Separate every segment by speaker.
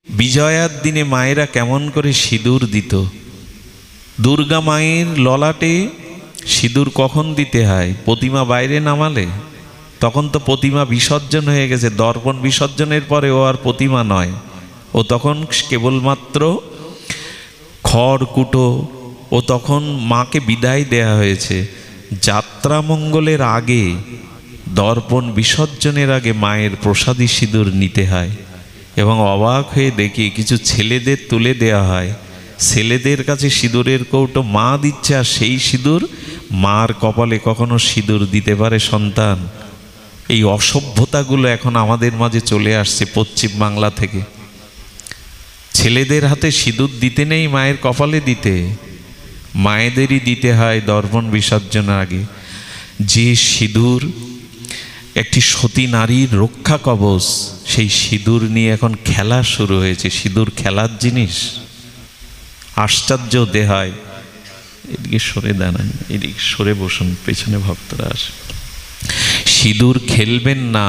Speaker 1: বিজয়ার দিনে মায়েরা কেমন করে সিঁদুর দিত। দুর্গা মায়ের ললাটে সিঁদুর কখন দিতে হয়? প্রতিমা বাইরে নামালে। তখন তো প্রতিমা বিসর্জন হয়ে গেছে, দর্পণ বিসর্জনের পরে ও আর প্রতিমা নয়, ও তখন কেবলমাত্র খড়কুটো। ও তখন মাকে বিদায় দেয়া হয়েছে। যাত্রামঙ্গলের আগে, দর্পণ বিসর্জনের আগে মায়ের প্রসাদী সিঁদুর নিতে হয়। এবং অবাক হয়ে দেখি কিছু ছেলেদের তুলে দেয়া হয়, ছেলেদের কাছে সিঁদুরের কৌটো মা দিচ্ছে, আর সেই সিঁদুর মার কপালে কখনো সিঁদুর দিতে পারে সন্তান? এই অসভ্যতাগুলো এখন আমাদের মাঝে চলে আসছে পশ্চিম বাংলা থেকে। ছেলেদের হাতে সিঁদুর দিতে নেই, মায়ের কপালে দিতে, মায়েদেরই দিতে হয় দর্পণ বিসর্জনের আগে। যে সিঁদুর একটি সতী নারীর রক্ষা কবচ, সেই সিঁদুর নিয়ে এখন খেলা শুরু হয়েছে। সিঁদুর খেলার জিনিস, আশ্চর্য দেহায়। এদিকে সরে দাঁড়ান, এদিকে সরে বসুন, পেছনে ভক্তরা আসে। সিঁদুর খেলবেন না,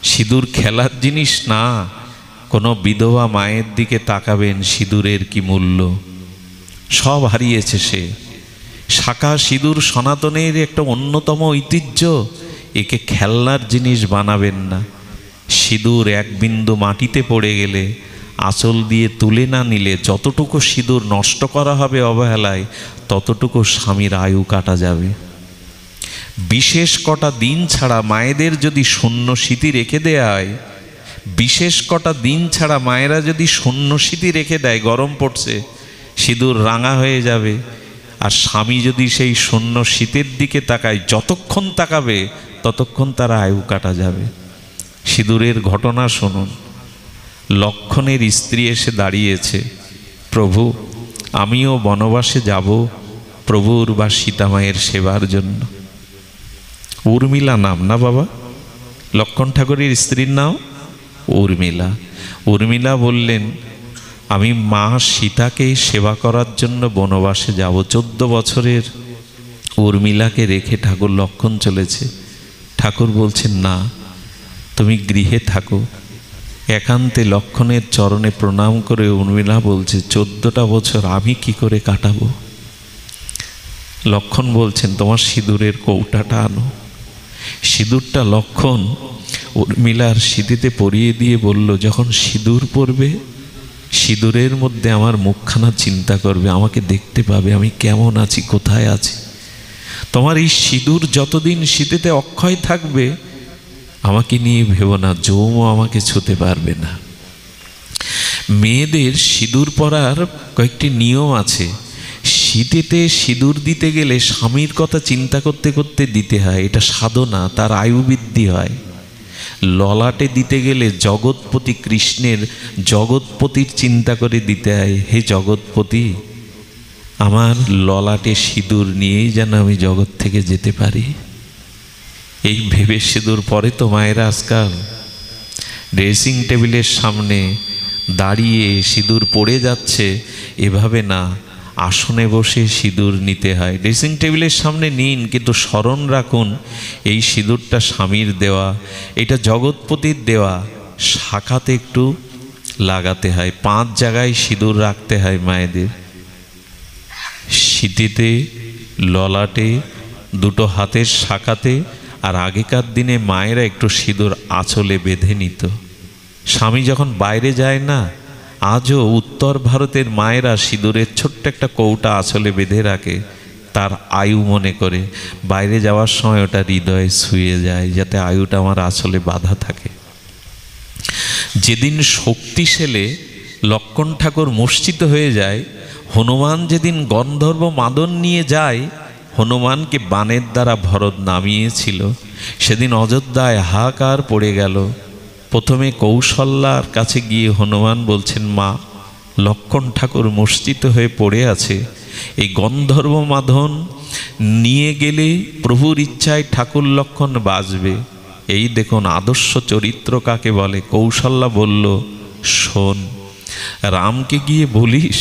Speaker 1: সিঁদুর খেলার জিনিস না। কোনো বিধবা মায়ের দিকে তাকাবেন, সিঁদুরের কি মূল্য, সব হারিয়েছে সে। শাঁখা সিঁদুর সনাতনের একটা অন্যতম ঐতিহ্য, একে খেলনার জিনিস বানাবেন না। সিঁদুর এক বিন্দু মাটিতে পড়ে গেলে, আঁচল দিয়ে তুলে না নিলে যতটুকু সিঁদুর নষ্ট করা হবে অবহেলায়, ততটুকু স্বামীর আয়ু কাটা যাবে। বিশেষ কটা দিন ছাড়া মায়েদের যদি শূন্য স্মৃতি রেখে দেয়া হয়, বিশেষ কটা দিন ছাড়া মায়েরা যদি শূন্য স্মৃতি রেখে দেয়, গরম পড়ছে, সিঁদুর রাঙা হয়ে যাবে। আর স্বামী যদি সেই শূন্য শীতের দিকে তাকায়, যতক্ষণ তাকাবে ততক্ষণ তার আয়ু কাটা যাবে। সিঁদুরের ঘটনা শুনুন। লক্ষণের স্ত্রী এসে দাঁড়িয়েছে, প্রভু আমিও বনবাসে যাব প্রভুর বা সীতামায়ের সেবার জন্য। উর্মিলা নাম না বাবা? লক্ষণ ঠাকুরের স্ত্রীর নাম উর্মিলা। উর্মিলা বললেন, আমি মা সীতাকে সেবা করার জন্য বনবাসে যাব। 14 বছরের উর্মিলাকে রেখে ঠাকুর লক্ষণ চলেছে। ঠাকুর বলছেন, না, তুমি গৃহে থাকো। একান্তে লক্ষণের চরণে প্রণাম করে উর্মিলা বলছে, 14টা বছর আমি কি করে কাটাবো? লক্ষণ বলছেন, তোমার সিঁদুরের কৌটাটা আনো। সিঁদুরটা লক্ষণ উর্মিলার সিঁথিতে পরিয়ে দিয়ে বলল, যখন সিঁদুর পরবে, সিঁদুরের মধ্যে আমার মুখখানা চিন্তা করবে, আমাকে দেখতে পাবে আমি কেমন আছি, কোথায় আছি। তোমার এই সিঁদুর যতদিন সিঁথিতে অক্ষয় থাকবে, আমাকে নিয়ে ভেবো না, যৌম আমাকে ছুতে পারবে না। মেয়েদের সিঁদুর পরার কয়েকটি নিয়ম আছে। সিঁথিতে সিঁদুর দিতে গেলে স্বামীর কথা চিন্তা করতে করতে দিতে হয়, এটা সাধনা, তার আয়ু বৃদ্ধি হয়। ললাটে দিতে গেলে জগৎপতি কৃষ্ণের, জগৎপতির চিন্তা করে দিতে হয়, হে জগৎপতি, আমার ললাটে সিঁদুর নিয়েই যেন আমি জগৎ থেকে যেতে পারি। এই ভেবে সিঁদুর পরে তো মায়েরা আজকাল ড্রেসিং টেবিলের সামনে দাঁড়িয়ে সিঁদুর পড়ে যাচ্ছে, এভাবে না, আসনে বসে সিঁদুর নিতে হয়। ড্রেসিং টেবিলের সামনে নিন, কিন্তু স্মরণ রাখুন এই সিঁদুরটা স্বামীর দেওয়া, এটা জগৎপতির দেওয়া। শাখাতে একটু লাগাতে হয়, 5 জায়গায় সিঁদুর রাখতে হয় মায়েদের, সিঁথিতে, ললাটে, 2টো হাতের শাখাতে। আর আগেকার দিনে মায়েরা একটু সিঁদুর আঁচলে বেঁধে নিত। স্বামী যখন বাইরে যায় না, আজও উত্তর ভারতের মায়েরা সিঁদুরের ছোট্ট একটা কৌটা আঁচলে বেঁধে রাখে, তার আয়ু মনে করে। বাইরে যাওয়ার সময় ওটা হৃদয়ে ছুঁয়ে যায়, যাতে আয়ুটা আমার আঁচলে বাঁধা থাকে। যেদিন শক্তিশালে লক্ষণ ঠাকুর মূর্ছিত হয়ে যায়, হনুমান যেদিন গন্ধর্ব মাদন নিয়ে যায়, হনুমানকে বাণের দ্বারা ভরত নামিয়েছিল, সেদিন অযোধ্যায় হাহাকার পড়ে গেল। প্রথমে কৌশল্যার কাছে গিয়ে হনুমান বলছেন, মা, লক্ষণ ঠাকুর মূর্ছিত হয়ে পড়ে আছে, এই গন্ধর্ব মাদন নিয়ে গেলে প্রভুর ইচ্ছায় ঠাকুর লক্ষণ বাঁচবে। এই দেখুন আদর্শ চরিত্র কাকে বলে। কৌশল্যা বলল, শোন, রামকে গিয়ে বলিস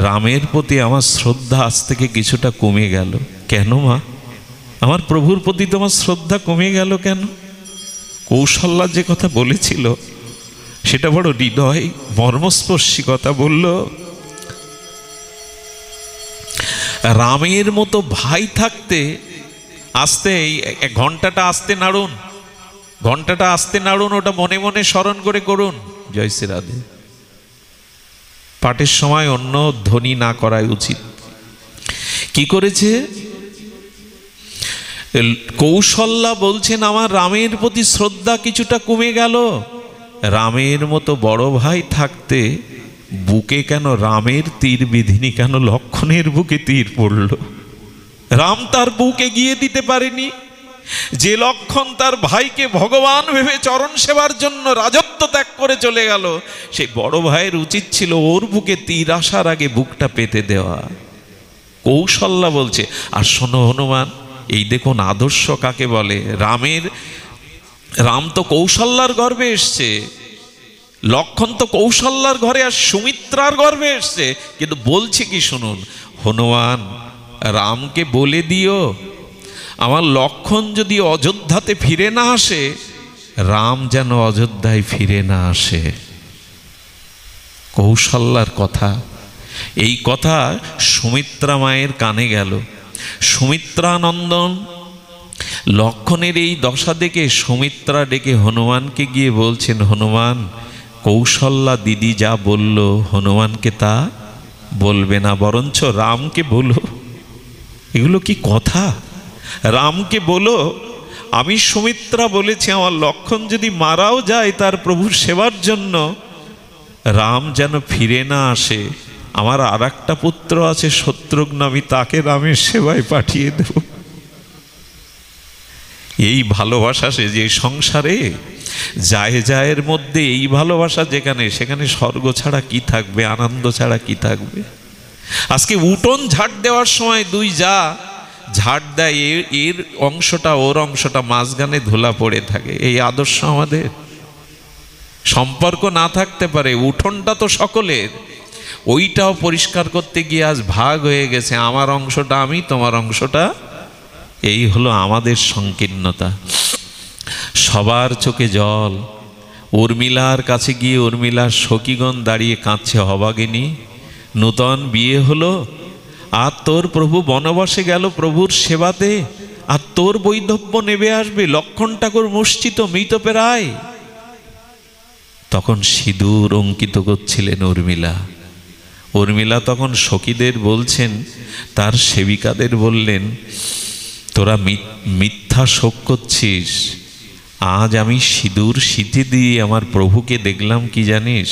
Speaker 1: রামের প্রতি আমার শ্রদ্ধা আজ থেকে কিছুটা কমে গেল। কেন মা? আমার প্রভুর প্রতি তোমার শ্রদ্ধা কমে গেল কেন? কৌশল্যা যে কথা বলেছিল সেটা বড় হৃদয় মর্মস্পর্শী কথা বলল। রামের মতো ভাই থাকতে, আস্তে ঘন্টাটা আস্তে নাড়ুন, ঘন্টাটা আস্তে নাড়ুন, ওটা মনে মনে স্মরণ করে করুন। জয় শ্রী রাধে। পাঠের সময় অন্য ধ্বনি না করাই উচিত। কি করেছে কৌশল্যা? বলছেন আমার রামের প্রতি শ্রদ্ধা কিছুটা কমে গেল। রামের মতো বড় ভাই থাকতে বুকে কেন রামের তীর বিধিনি, কেন লক্ষণের বুকে তীর পড়ল? রাম তার বুকে গিয়ে দিতে পারেনি। যে লক্ষণ তার ভাইকে ভগবান ভেবে চরণ সেবার জন্য রাজত্ব ত্যাগ করে চলে গেল, সেই বড় ভাইয়ের উচিত ছিল ওর বুকে তীর আসার আগে বুকটা পেতে দেওয়া। কৌশল্যা বলছে। আর শোনো হনুমান, এই দেখুন আদর্শ কাকে বলে। রাম তো কৌশল্যার গর্ভে এসছে, লক্ষণ তো কৌশল্যার ঘরে আর সুমিত্রার গর্ভে এসছে, কিন্তু বলছে কি শুনুন, হনুমান রামকে বলে দিও আমার লক্ষণ যদি অযোধ্যাতে ফিরে না আসে, রাম যেন অযোধ্যায় ফিরে না আসে। কৌশল্যার কথা, এই কথা সুমিত্রা মায়ের কানে গেল। সুমিত্রানন্দন লক্ষণের এই দশা দেখে সুমিত্রা ডেকে হনুমানকে গিয়ে বলছেন, হনুমান কৌশল্যা দিদি যা বলল হনুমানকে তা বলবে না, বরঞ্চ রামকে বলো। এগুলো কি কথা? রামকে বলো আমি সুমিত্রা বলেছি আমার লক্ষণ যদি মারাও যায় তার প্রভুর সেবার জন্য, রাম যেন ফিরে না আসে। আমার আর একটা পুত্র আছে শত্রুঘ্ন, আমি তাকে রামের সেবায় পাঠিয়ে দেব। এই ভালোবাসা সে যে সংসারে জায়ের মধ্যে এই ভালোবাসা যেখানে, সেখানে স্বর্গ ছাড়া কি থাকবে, আনন্দ ছাড়া কি থাকবে? আজকে উঠোন ঝাড় দেওয়ার সময় দুই যা ঝাড় দেয়, এর অংশটা ওর অংশটা মাঝখানে ধুলা পড়ে থাকে। এই আদর্শ আমাদের। সম্পর্ক না থাকতে পারে, উঠোনটা তো সকলের, ওইটাও পরিষ্কার করতে গিয়ে আজ ভাগ হয়ে গেছে, আমার অংশটা আমি, তোমার অংশটা। এই হলো আমাদের সংকীর্ণতা। সবার চোখে জল। উর্মিলার কাছে গিয়ে উর্মিলার সখীগণ দাঁড়িয়ে কাঁদছে, অভাগিনী নূতন বিয়ে হলো, আর তোর প্রভু বনবাসে গেল প্রভুর সেবাতে, আর তোর বৈধব্য নেবে আসবে, লক্ষণ ঠাকুর মূর্ছিত মৃতপ্রায়। তখন সিঁদুর অঙ্কিত করছিলেন উর্মিলা। উর্মিলা তখন সখীদের বলছেন, তার সেবিকাদের বললেন, তোরা মিথ্যা শোক করছিস। আজ আমি সিঁদুর সিঁথি দিয়ে আমার প্রভুকে দেখলাম কি জানিস?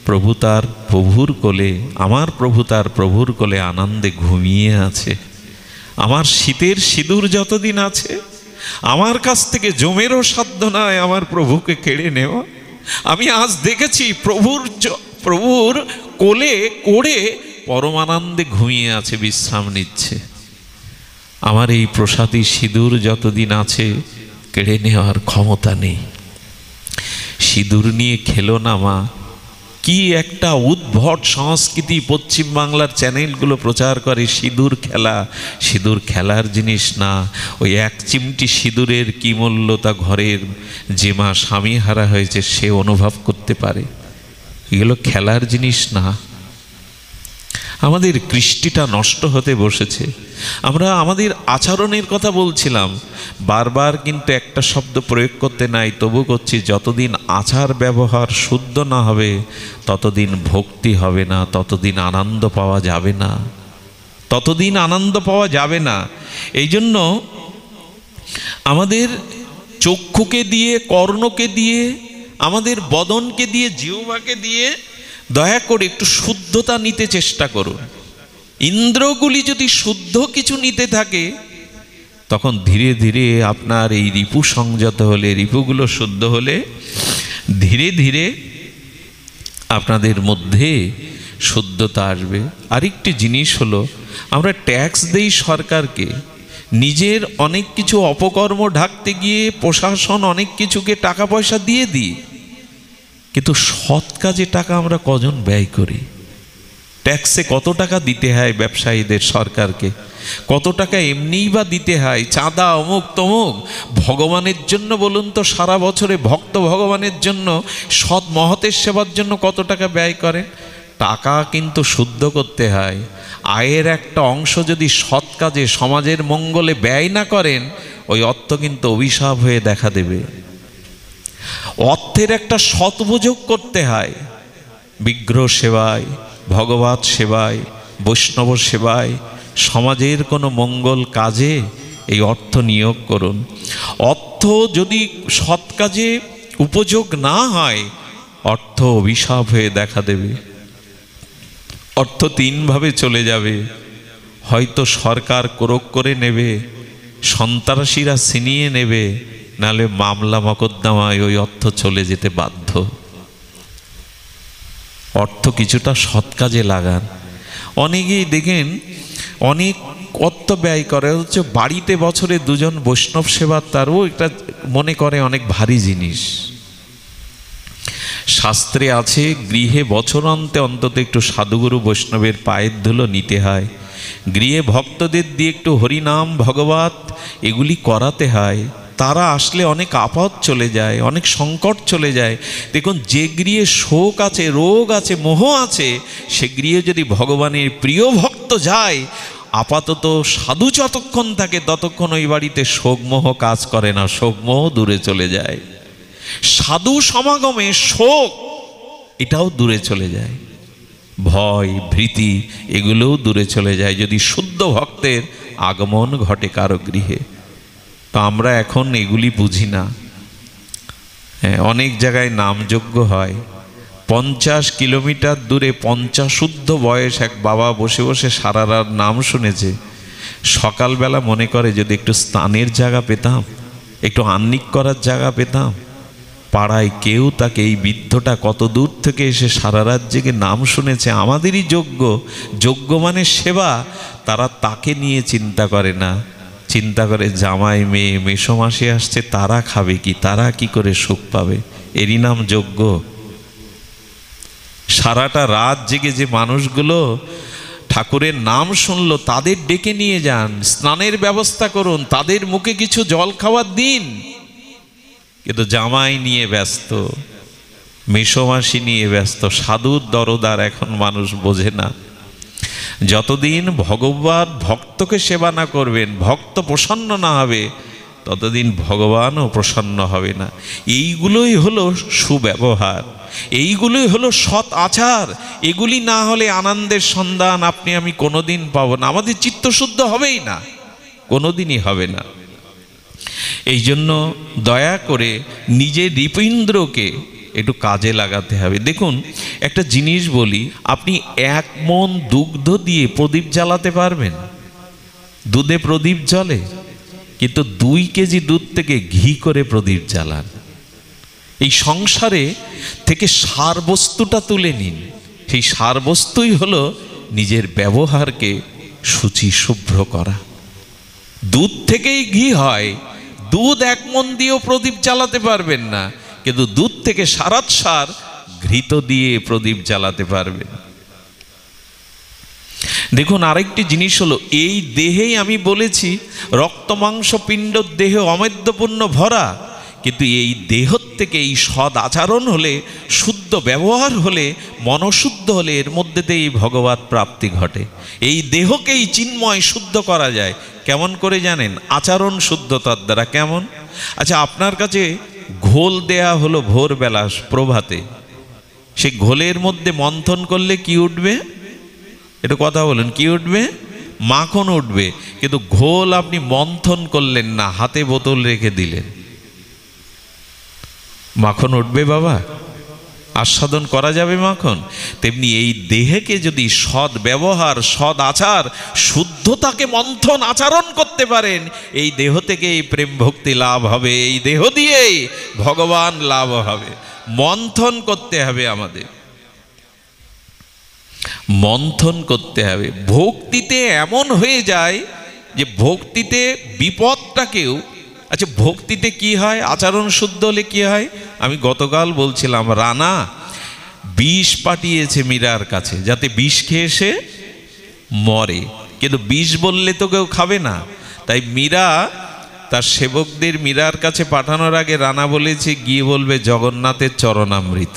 Speaker 1: প্রভু তার প্রভুর কোলে, আমার প্রভু তার প্রভুর কোলে আনন্দে ঘুমিয়ে আছে। আমার শীতের সিঁদুর যতদিন আছে, আমার কাছ থেকে জমেরও সাধ্য নয় আমার প্রভুকে কেড়ে নেওয়া। আমি আজ দেখেছি প্রভুর কোলে করে পরমানন্দে ঘুমিয়ে আছে, বিশ্রাম নিচ্ছে। আমার এই প্রসাদী সিঁদুর যতদিন আছে কেড়ে নেওয়ার ক্ষমতা নেই। সিঁদুর নিয়ে খেলো না মা। কি একটা উদ্ভট সংস্কৃতি পশ্চিমবাংলার চ্যানেলগুলো প্রচার করে, সিঁদুর খেলা। সিঁদুর খেলার জিনিস না। ওই এক চিমটি সিঁদুরের কি মূল্য তা ঘরের যে মা স্বামী হারা হয়েছে সে অনুভব করতে পারে। এগুলো খেলার জিনিস না। আমাদের কৃষ্টিটা নষ্ট হতে বসেছে। আমরা আমাদের আচরণের কথা বলছিলাম, বারবার কিন্তু একটা শব্দ প্রয়োগ করতে নাই, তবু করছি। যতদিন আচার ব্যবহার শুদ্ধ না হবে ততদিন ভক্তি হবে না, ততদিন আনন্দ পাওয়া যাবে না, ততদিন আনন্দ পাওয়া যাবে না। এই জন্য আমাদের চক্ষুকে দিয়ে, কর্ণকে দিয়ে, আমাদের বদনকে দিয়ে, জিহ্বাকে দিয়ে দয়া করে একটু শুদ্ধতা নিতে চেষ্টা করুন। ইন্দ্রগুলি যদি শুদ্ধ কিছু নিতে থাকে, তখন ধীরে ধীরে আপনার এই রিপু সংযত হলে, রিপুগুলো শুদ্ধ হলে ধীরে ধীরে আপনাদের মধ্যে শুদ্ধতা আসবে। আরেকটি জিনিস হলো, আমরা ট্যাক্স দেই সরকারকে, নিজের অনেক কিছু অপকর্ম ঢাকতে গিয়ে প্রশাসন অনেক কিছুকে টাকা পয়সা দিয়ে দিই, কিন্তু সৎ কাজে টাকা আমরা কজন ব্যয় করি? ট্যাক্সে কত টাকা দিতে হয় ব্যবসায়ীদের সরকারকে? কত টাকা এমনিই বা দিতে হয়, চাঁদা অমুক তমুক। ভগবানের জন্য বলুন তো, সারা বছরে ভক্ত ভগবানের জন্য সৎ মহতের সেবার জন্য কত টাকা ব্যয় করেন? টাকা কিন্তু শুদ্ধ করতে হয়। আয়ের একটা অংশ যদি সৎ কাজে সমাজের মঙ্গলে ব্যয় না করেন, ওই অর্থ কিন্তু অভিশাপ হয়ে দেখা দেবে। অর্থের একটা সদুপযোগ করতে হয়, বিগ্রহ সেবায়, ভগবত সেবায়, বৈষ্ণব সেবায়, সমাজের কোনো মঙ্গল কাজে এই অর্থ নিয়োগ করুন। অর্থ যদি সৎ কাজে উপযোগ না হয়, অর্থ অভিশাপ হয়ে দেখা দেবে। অর্থ তিনভাবে চলে যাবে, হয়তো সরকার ক্রোক করে নেবে, সন্ত্রাসীরা ছিনিয়ে নেবে, নাহলে মামলা মকদ্দমায় ওই অর্থ চলে যেতে বাধ্য। অর্থ কিছুটা সৎ কাজে লাগান। অনেকেই দেখেন অনেক অর্থ ব্যয় করে, হচ্ছে বাড়িতে বছরে দুজন বৈষ্ণব সেবা, তারও এটা মনে করে অনেক ভারী জিনিস। শাস্ত্রে আছে, গৃহে বছরান্তে অন্তত একটু সাধুগুরু বৈষ্ণবের পায়ের ধুলো নিতে হয়, গৃহে ভক্তদের দিয়ে একটু হরিনাম ভগবত এগুলি করাতে হয়। তারা আসলে অনেক আপদ চলে যায়, অনেক সংকট চলে যায়। দেখুন, যে গৃহে শোক আছে, রোগ আছে, মোহ আছে, সে গৃহে যদি ভগবানের প্রিয় ভক্ত যায়, আপাতত সাধু যতক্ষণ থাকে ততক্ষণ ওই বাড়িতে শোকমোহ কাজ করে না, শোকমোহ দূরে চলে যায়। সাধু সমাগমে শোক এটাও দূরে চলে যায়, ভয় ভীতি এগুলোও দূরে চলে যায় যদি শুদ্ধ ভক্তের আগমন ঘটে কারো গৃহে। তো আমরা এখন এগুলি বুঝি না। হ্যাঁ, অনেক জায়গায় নামযজ্ঞ হয়, 50 কিলোমিটার দূরে 50 শুদ্ধ বয়স এক বাবা বসে বসে সারা রাত নাম শুনেছে। সকালবেলা মনে করে যদি একটু স্নানের জায়গা পেতাম, একটু আহ্নিক করার জায়গা পেতাম। পাড়ায় কেউ তাকে, এই বৃদ্ধটা কত দূর থেকে এসে সারা রাত জেগে নাম শুনেছে, আমাদেরই যোগ্য মানে সেবা, তারা তাকে নিয়ে চিন্তা করে না। চিন্তা করে জামাই মেয়ে মেসোমাসে আসছে, তারা খাবে কি, তারা কি করে সুখ পাবে, এরই নাম যোগ্য। সারাটা রাত জেগে যে মানুষগুলো ঠাকুরের নাম শুনলো, তাদের ডেকে নিয়ে যান, স্নানের ব্যবস্থা করুন, তাদের মুখে কিছু জল খাওয়ার দিন। কিন্তু জামাই নিয়ে ব্যস্ত, মেসোমাসি নিয়ে ব্যস্ত, সাধুর দরদার এখন মানুষ বোঝে না। যতদিন ভগবান ভক্তকে সেবা না করবেন, ভক্ত প্রসন্ন না হবে, ততদিন ভগবানও প্রসন্ন হবে না। এইগুলোই হলো সুব্যবহার, এইগুলোই হলো সৎ আচার। এগুলি না হলে আনন্দের সন্ধান আপনি আমি কোনোদিন পাবো না, আমাদের চিত্তশুদ্ধ হবেই না, কোনোদিনই হবে না। এই জন্য দয়া করে নিজের হৃদয়েন্দ্রকে একটু কাজে লাগাতে হবে। দেখুন, একটা জিনিস বলি, আপনি 1 মণ দুগ্ধ দিয়ে প্রদীপ জ্বালাতে পারবেন? দুধে প্রদীপ জ্বলে, কিন্তু 2 কেজি দুধ থেকে ঘি করে প্রদীপ জ্বালান। এই সংসারে থেকে সার বস্তুটা তুলে নিন। সেই সার বস্তুই হলো নিজের ব্যবহারকে শুচি শুভ্র করা। দুধ থেকেই ঘি হয়, দুধ 1 মণ দিয়েও প্রদীপ জ্বালাতে পারবেন না, কিন্তু দুধ থেকে সার ঘৃত দিয়ে প্রদীপ জ্বালাতে পারবেন। দেখুন, আরেকটি জিনিস হলো, এই দেহেই আমি বলেছি রক্ত মাংস পিণ্ড দেহ অমেদ্যপূর্ণ ভরা, কিন্তু এই দেহ থেকে এই সদ আচরণ হলে, শুদ্ধ ব্যবহার হলে, মনশুদ্ধ হলে এর মধ্যে দিয়ে ভগবত প্রাপ্তি ঘটে। এই দেহকেই চিন্ময় শুদ্ধ করা যায়। কেমন করে জানেন? আচরণ শুদ্ধতার দ্বারা। কেমন? আচ্ছা, আপনার কাছে ঘোল দেয়া হলো ভোরবেলা প্রভাতে, সে ঘোলের মধ্যে মন্থন করলে কি উঠবে? একটু কথা বলুন, কি উঠবে? মাখন উঠবে। কিন্তু ঘোল আপনি মন্থন করলেন না, হাতে বোতল রেখে দিলেন, মাখন উঠবে বাবা? আস্বাদন করা যাবে মাখন? তেমনি এই দেহকে যদি সৎ ব্যবহার, সৎ আচার, শুদ্ধতাকে মন্থন আচরণ করতে পারেন, এই দেহ থেকে এই প্রেম ভক্তি লাভ হবে, এই দেহ দিয়েই ভগবান লাভ হবে। মন্থন করতে হবে, আমাদের মন্থন করতে হবে। ভক্তিতে এমন হয়ে যায় যে ভক্তিতে বিপদটাকেও, আচ্ছা ভক্তিতে কি হয়? আচরণ শুদ্ধ হলে কি হয়? আমি গতকাল বলছিলাম, রানা বিষ পাঠিয়েছে মীরার কাছে যাতে বিষ খেয়ে সে মরে, কিন্তু বিষ বললে তো কেউ খাবে না। তাই মীরা তার সেবকদের মীরার কাছে পাঠানোর আগে রানা বলেছে গিয়ে বলবে জগন্নাথের চরণামৃত।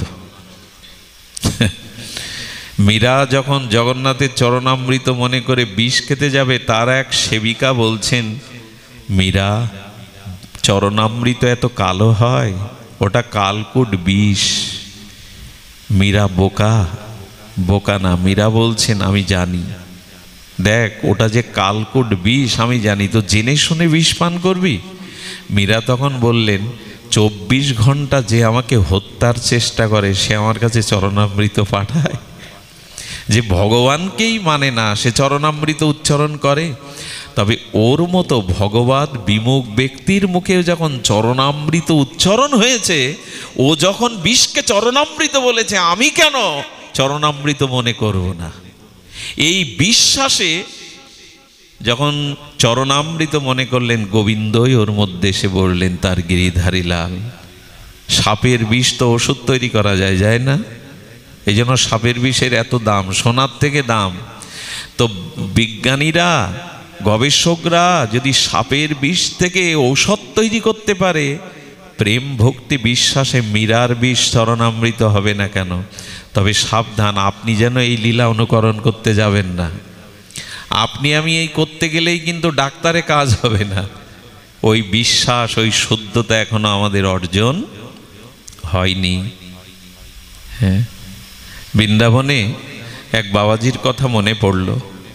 Speaker 1: মীরা যখন জগন্নাথের চরণামৃত মনে করে বিষ খেতে যাবে, তার এক সেবিকা বলছেন, মীরা, চরণামৃত এত কালো হয়, ওটা কালকুট বিষ। মীরা বোকা না, মীরা বলছেন আমি জানি, দেখ ওটা যে কালকুট বিষ আমি জানি, তো জেনে শুনে বিষ পান করবি? মীরা তখন বললেন, 24 ঘন্টা যে আমাকে হত্যার চেষ্টা করে সে আমার কাছে চরণামৃত পাঠায়? যে ভগবানকেই মানে না সে চরণামৃত উচ্চারণ করে? তবে ওর মতো ভগবৎ বিমুখ ব্যক্তির মুখে যখন চরণামৃত উচ্চারণ হয়েছে, ও যখন বিষকে চরণামৃত বলেছে, আমি কেন চরণামৃত মনে করব না? এই বিশ্বাসে যখন চরণামৃত মনে করলেন, গোবিন্দই ওর মধ্যে এসে বললেন তার গিরিধারী লাল। সাপের বিষ তো ওষুধ তৈরি করা যায় না? এই জন্য সাপের বিষের এত দাম, সোনার থেকে দাম। তো বিজ্ঞানীরা, গবেষকরা যদি সাপের বিষ থেকে ঔষধ তৈরি করতে পারে, প্রেম ভক্তি বিশ্বাসে মীরার বিষ চরণামৃত হবে না কেন? তবে সাবধান, আপনি যেন এই লীলা অনুকরণ করতে যাবেন না। আপনি আমি এই করতে গেলেই কিন্তু ডাক্তারে কাজ হবে না। ওই বিশ্বাস, ওই শুদ্ধতা এখনো আমাদের অর্জন হয়নি। হ্যাঁ, বৃন্দাবনে এক বাবাজির কথা মনে পড়ল।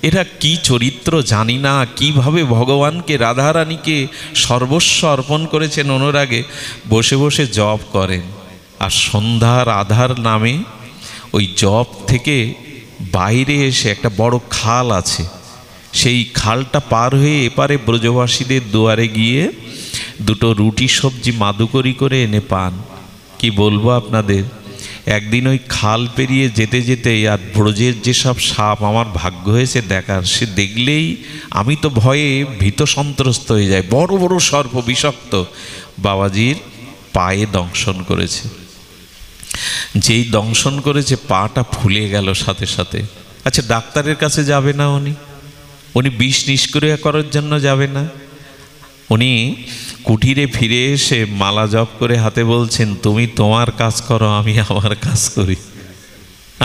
Speaker 1: এরা কি চরিত্র জানি না, কিভাবে ভগবানকে, রাধারানীকে সর্বস্ব অর্পণ করেছেন। অনুরাগে বসে বসে জপ করেন, আর সন্ধ্যার আধার নামে ওই জপ থেকে বাইরে এসে একটা বড় খাল আছে, সেই খালটা পার হয়ে এপারে ব্রজবাসীদের দুয়ারে গিয়ে দুটো রুটি সবজি মাদুকরি করে এনে পান। কি বলবো আপনাদের, একদিন ওই খাল পেরিয়ে যেতে যেতে আর ব্রজের যেসব সাপ আমার ভাগ্য হয়েছে দেখার, সে দেখলেই আমি তো ভয়ে ভীত সন্ত্রস্ত হয়ে যাই। বড় বড় সর্প, বিষাক্ত, বাবাজির পায়ে দংশন করেছে। যেই দংশন করেছে পাটা ফুলে গেল সাথে সাথে। আচ্ছা, ডাক্তারের কাছে যাবে না উনি বিষ নিষ্ক্রিয় করার জন্য যাবে না? উনি কুটিরে ফিরে এসে মালা জপ করে হাতে বলছেন, তুমি তোমার কাজ করো, আমি আমার কাজ করি।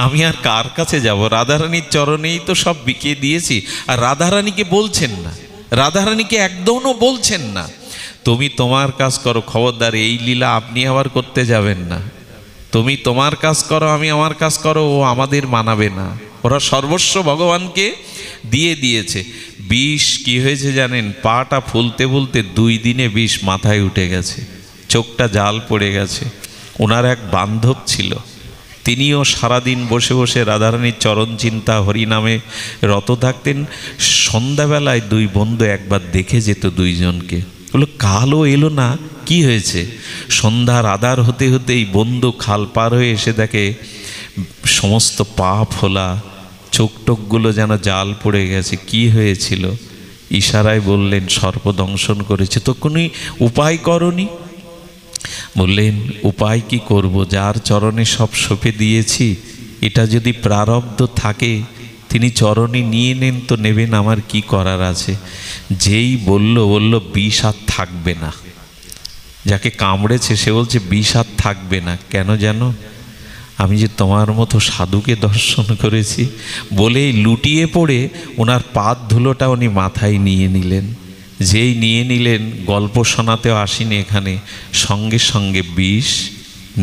Speaker 1: আমি আর কার কাছে যাব? রাধারানীর চরণেই তো সব বিকিয়ে দিয়েছি। আর রাধারানীকে বলছেন না, রাধারানীকে একদমও বলছেন না তুমি তোমার কাজ করো। খবরদার, এই লীলা আপনি আবার করতে যাবেন না। তুমি তোমার কাজ করো, আমি আমার কাজ করো, ও আমাদের মানাবে না। ওরা সর্বস্ব ভগবানকে দিয়ে দিয়েছে। বিষ কি হয়েছে জানেন? পাটা ফুলতে ফুলতে 2 দিনে বিষ মাথায় উঠে গেছে, চোখটা জাল পড়ে গেছে। ওনার এক বান্ধব ছিল, তিনিও সারাদিন বসে বসে রাধারানীর চরণ চিন্তা হরিনামে রত থাকতেন। সন্ধ্যাবেলায় 2 বন্ধু একবার দেখে যেত দুইজনকে। বললো, কালও এলো না, কি হয়েছে? সন্ধ্যার আধার হতে হতেই বন্ধু খাল পার হয়ে এসে দেখে সমস্ত পা ফোলা, চোখ টোকগুলো যেন জাল পড়ে গেছে। কি হয়েছিল? ইশারায় বললেন, সর্পদংশন করেছে। তো কোনো উপায় করনি? বললেন, উপায় কি করব, যার চরণে সব সঁপে দিয়েছি, এটা যদি প্রারব্ধ থাকে তিনি চরণে নিয়ে নেন তো নেবেন, আমার কি করার আছে। যেই বলল বিষ আর থাকবে না। যাকে কামড়েছে সে বলছে বিষ আর থাকবে না। কেন জানো? আমি যে তোমার মতো সাধুকে দর্শন করেছি। বলেই লুটিয়ে পড়ে ওনার পাদ ধুলোটা উনি মাথায় নিয়ে নিলেন। যেই নিয়ে নিলেন, গল্প শোনাতেও আসিনি এখানে, সঙ্গে সঙ্গে বিষ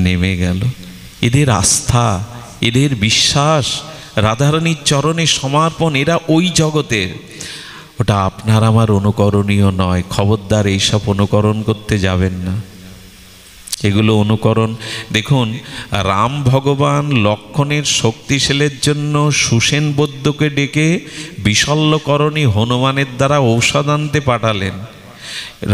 Speaker 1: নেমে গেল। এদের আস্থা, এদের বিশ্বাস, রাধারানীর চরণে সমর্পণ, এরা ওই জগতের। ওটা আপনার আমার অনুকরণীয় নয়। খবরদার, এইসব অনুকরণ করতে যাবেন না। এগুলো অনুকরণ, দেখুন, রাম ভগবান লক্ষণের শক্তিশালের জন্য সুসেন বৈদ্যকে ডেকে বিশল্যকরণী হনুমানের দ্বারা ঔষধ আনতে পাঠালেন।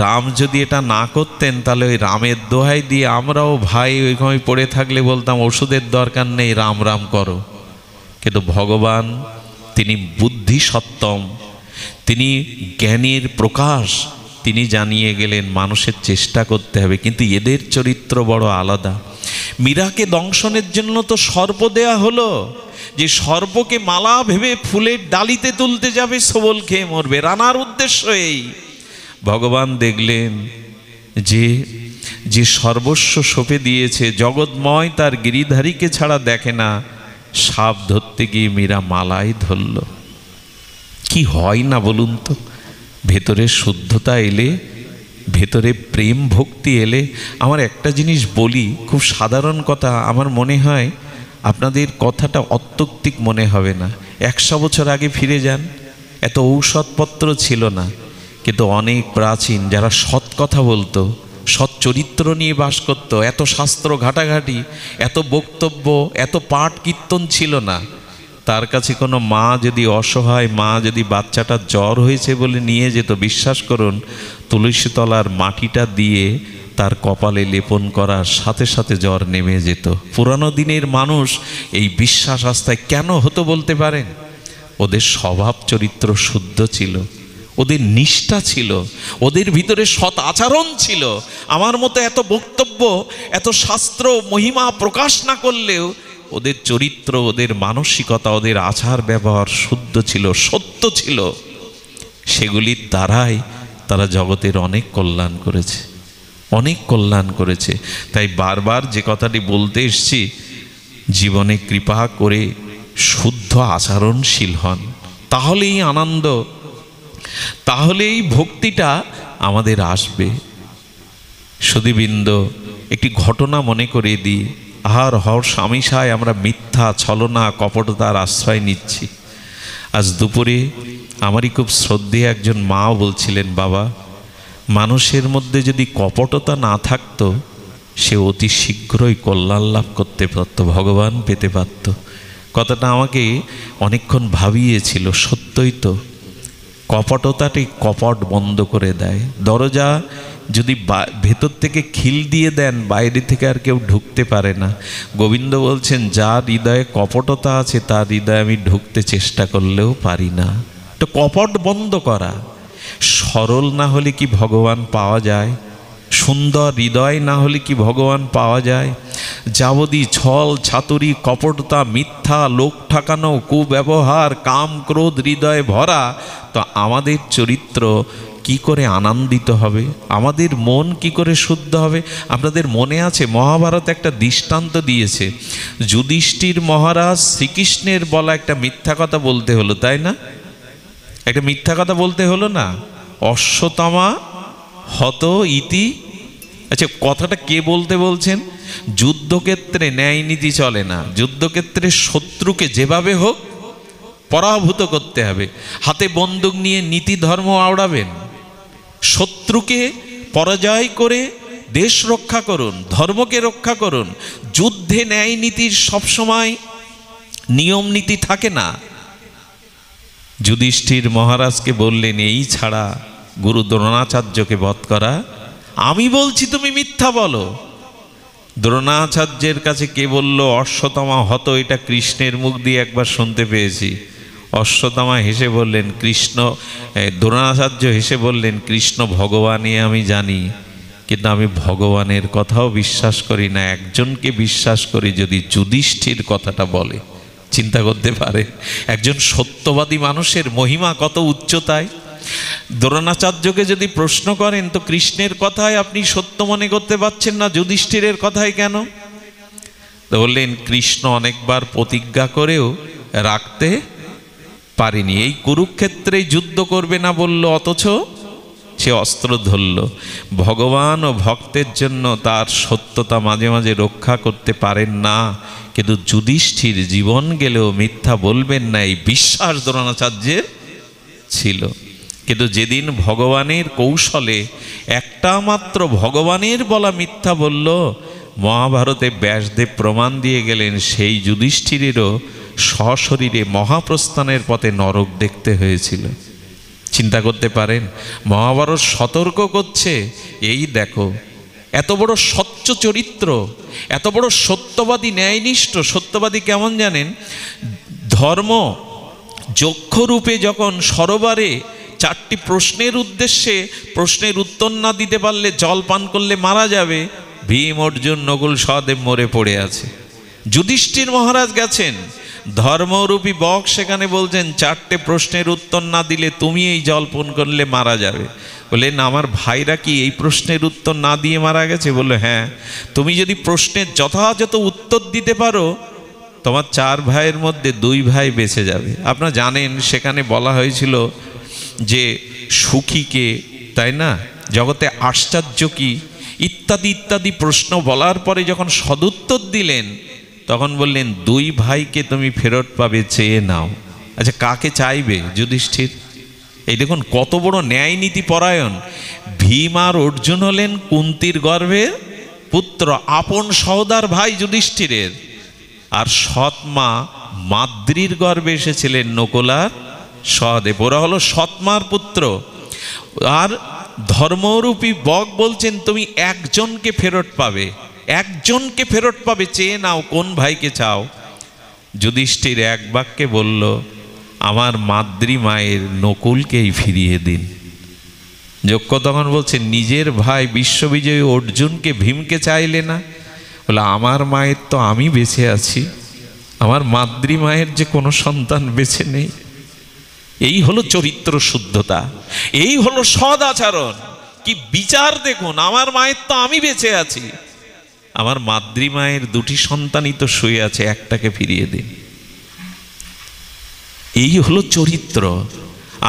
Speaker 1: রাম যদি এটা না করতেন, তাহলে ওই রামের দোহাই দিয়ে আমরাও ভাই ওইখানে পড়ে থাকলে বলতাম ওষুধের দরকার নেই, রাম রাম করো। কিন্তু ভগবান, তিনি বুদ্ধি সত্তম, তিনি জ্ঞানের প্রকাশ, তিনি জানিয়ে গেলেন মানুষের চেষ্টা করতে হবে। কিন্তু এদের চরিত্র বড় আলাদা। মীরাকে দংশনের জন্য তো সর্প দেয়া হলো, যে সর্পকে মালা ভেবে ফুলের ডালিতে তুলতে যাবে, সবল খেয়ে মরবে। রানার উদ্দেশ্য এই। ভগবান দেখলেন যে যে সর্বস্ব সঁপে দিয়েছে, জগৎময় তার গিরিধারীকে ছাড়া দেখে না, সাপ ধরতে গিয়ে মীরা মালাই ধরল। কি হয় না বলুন তো? ভেতরে শুদ্ধতা এলে, ভেতরে প্রেম ভক্তি এলে। আমার একটা জিনিস বলি, খুব সাধারণ কথা, আমার মনে হয় আপনাদের কথাটা অত্যৌক্তিক মনে হবে না। 100 বছর আগে ফিরে যান, এত ঔষধপত্র ছিল না, কিন্তু অনেক প্রাচীন যারা সৎ কথা বলতো, সৎ চরিত্র নিয়ে বাস করতো, এত শাস্ত্র ঘাটাঘাটি, এত বক্তব্য, এত পাঠ কীর্তন ছিল না। তার কাছে কোনো মা যদি অসহায় মা যদি বাচ্চাটার জ্বর হয়েছে বলে নিয়ে যেত, বিশ্বাস করুন তুলসী তলার মাটিটা দিয়ে তার কপালে লেপন করার সাথে সাথে জ্বর নেমে যেত। পুরানো দিনের মানুষ এই বিশ্বাস আস্থায় কেন হতো বলতে পারেন? ওদের স্বভাব চরিত্র শুদ্ধ ছিল, ওদের নিষ্ঠা ছিল, ওদের ভিতরে সৎ আচরণ ছিল। আমার মতো এত বক্তব্য, এত শাস্ত্র মহিমা প্রকাশ না করলেও ওদের চরিত্র, ওদের মানসিকতা, ওদের আচার ব্যবহার শুদ্ধ ছিল, সত্য ছিল। সেগুলির দ্বারাই তারা জগতের অনেক কল্যাণ করেছে, অনেক কল্যাণ করেছে। তাই বারবার যে কথাটি বলতে এসছি, জীবনে কৃপা করে শুদ্ধ আচরণশীল হন, তাহলেই আনন্দ, তাহলেই ভক্তিটা আমাদের আসবে। সুধীবৃন্দ, একটি ঘটনা মনে করে দিই। আহার হর স্বামীসায় আমরা মিথ্যা, ছলনা, কপটতার আশ্রয় নিচ্ছি। আজ দুপুরে আমারই খুব শ্রদ্ধেয় একজন মাও বলছিলেন, বাবা, মানুষের মধ্যে যদি কপটতা না থাকতো, সে অতি শীঘ্রই কল্যাণ লাভ করতে পারত, ভগবান পেতে পারত। কথাটা আমাকে অনেকক্ষণ ভাবিয়েছিল। সত্যই তো, কপটতাটি কপট বন্ধ করে দেয়। দরজা যদি ভেতর থেকে খিল দিয়ে দেন, বাইরে থেকে আর কেউ ঢুকতে পারে না। গোবিন্দ বলছেন, যার হৃদয়ে কপটতা আছে তার হৃদয়ে আমি ঢুকতে চেষ্টা করলেও পারি না। তো কপট বন্ধ করা। সরল না হলে কি ভগবান পাওয়া যায়? সুন্দর হৃদয় না হলে কি ভগবান পাওয়া যায়? যাবতীয় ছল ছাতুরি, কপটতা, মিথ্যা, লোক ঠকানো, কুব্যবহার, কাম ক্রোধ হৃদয়ে ভরা, তো আমাদের চরিত্র কি করে আনন্দিত হবে? আমাদের মন কি করে শুদ্ধ হবে? আপনাদের মনে আছে মহাভারত একটা দৃষ্টান্ত দিয়েছে। যুধিষ্ঠির মহারাজ শ্রীকৃষ্ণের বলা একটা মিথ্যা কথা বলতে হলো, তাই না? একটা মিথ্যা কথা বলতে হলো না? অশ্বত্থামা হত ইতি। আচ্ছা, কথাটা কে বলতে বলছেন? যুদ্ধক্ষেত্রে ন্যায় নীতি চলে না, যুদ্ধক্ষেত্রে শত্রুকে যেভাবে হোক পরাভূত করতে হবে। হাতে বন্দুক নিয়ে নীতি ধর্ম আওড়াবেন? শত্রুকে পরাজয় করে দেশ রক্ষা করুন, ধর্মকে রক্ষা করুন। যুদ্ধে ন্যায় নীতির সবসময় নিয়ম নীতি থাকে না। যুধিষ্ঠির মহারাজকে বললেন, এই ছাড়া গুরু দ্রোণাচার্যকে বধ করা। আমি বলছি তুমি মিথ্যা বলো। দ্রোণাচার্যের কাছে কে বলল অশ্বত্থামা হত, এটা কৃষ্ণের মুখ দিয়ে একবার শুনতে পেয়েছি। অশ্বত্থামা হেসে বললেন, কৃষ্ণ, দ্রোণাচার্য হেসে বললেন, কৃষ্ণ ভগবানই আমি জানি, কিন্তু আমি ভগবানের কথাও বিশ্বাস করি না, একজনকে বিশ্বাস করি, যদি যুধিষ্ঠির কথাটা বলে। চিন্তা করতে পারে একজন সত্যবাদী মানুষের মহিমা কত উচ্চতায়। দ্রোণাচার্যকে যদি প্রশ্ন করেন, তো কৃষ্ণের কথায় আপনি সত্য মনে করতে পারছেন না, যুধিষ্ঠিরের কথায় কেন? তো বললেন, কৃষ্ণ অনেকবার প্রতিজ্ঞা করেও রাখতে পারেনি। এই কুরুক্ষেত্রেই যুদ্ধ করবে না বলল, অথচ সে অস্ত্র ধরল। ভগবান ও ভক্তের জন্য তার সত্যতা মাঝে মাঝে রক্ষা করতে পারেন না, কিন্তু যুধিষ্ঠির জীবন গেলেও মিথ্যা বলবেন না, এই বিশ্বাস দ্রোণাচার্যের ছিল। কিন্তু যেদিন ভগবানের কৌশলে একটা মাত্র ভগবানের বলা মিথ্যা বলল, মহাভারতে ব্যাসদেব প্রমাণ দিয়ে গেলেন, সেই যুধিষ্ঠিরেরও সশরীরে মহাপ্রস্থানের পথে নরক দেখতে হয়েছিল। চিন্তা করতে পারেন, মহাভারত সতর্ক করছে, এই দেখো এত বড় স্বচ্ছ চরিত্র, এত বড় সত্যবাদী, ন্যায়নিষ্ঠ। সত্যবাদী কেমন জানেন? ধর্ম যক্ষরূপে যখন সরোবরে 4টি প্রশ্নের উদ্দেশ্যে প্রশ্নের উত্তর না দিতে পারলে জল পান করলে মারা যাবে, ভীম, অর্জুন, নকুল, সহদেব মরে পড়ে আছে। যুধিষ্ঠির মহারাজ গেছেন, ধর্মরূপী বক সেখানে বলছেন 4টে প্রশ্নের উত্তর না দিলে তুমি এই জল পান করলে মারা যাবে। বললেন আমার ভাইরা কি এই প্রশ্নের উত্তর না দিয়ে মারা গেছে? বললো হ্যাঁ। তুমি যদি প্রশ্নের যথাযথ উত্তর দিতে পারো তোমার 4 ভাইয়ের মধ্যে 2 ভাই বেঁচে যাবে। আপনারা জানেন সেখানে বলা হয়েছিল যে সুখীকে, তাই না, জগতে আশ্চর্য কি ইত্যাদি ইত্যাদি প্রশ্ন বলার পরে যখন সদুত্তর দিলেন তখন বললেন 2 ভাইকে তুমি ফেরত পাবে, চেয়ে নাও। আচ্ছা কাকে চাইবে যুধিষ্ঠির? এই দেখুন কত বড় ন্যায় নীতি পরায়ণ। ভীম আর অর্জুন হলেন কুন্তির গর্ভের পুত্র, আপন সহোদর ভাই যুধিষ্ঠিরের। আর সৎমা মাদ্রির গর্ভে এসেছিলেন নকুলার সহদেব, ওরা হলো সৎমার পুত্র। আর ধর্মরূপী বক বলছেন তুমি একজনকে ফেরত পাবে, একজনকে ফেরত পাবে, চেয়ে নাও কোন ভাইকে চাও। যুধিষ্ঠির এক বাক্যে বলল আমার মাদ্রি মায়ের নকুলকেই ফিরিয়ে দিন। যজ্ঞ তখন বলছে নিজের ভাই বিশ্ববিজয়ী অর্জুনকে ভীমকে চাইলে না? বলে আমার মায়ের তো আমি বেঁচে আছি, আমার মাদ্রি মায়ের যে কোনো সন্তান বেঁচে নেই। এই হলো চরিত্র শুদ্ধতা, এই হলো সদ আচরণ। কি বিচার দেখুন, আমার মায়ের তো আমি বেঁচে আছি, আমার মাদ্রি মায়ের 2টি সন্তানই তো শুয়ে আছে, একটাকে ফিরিয়ে দিন। এই হলো চরিত্র।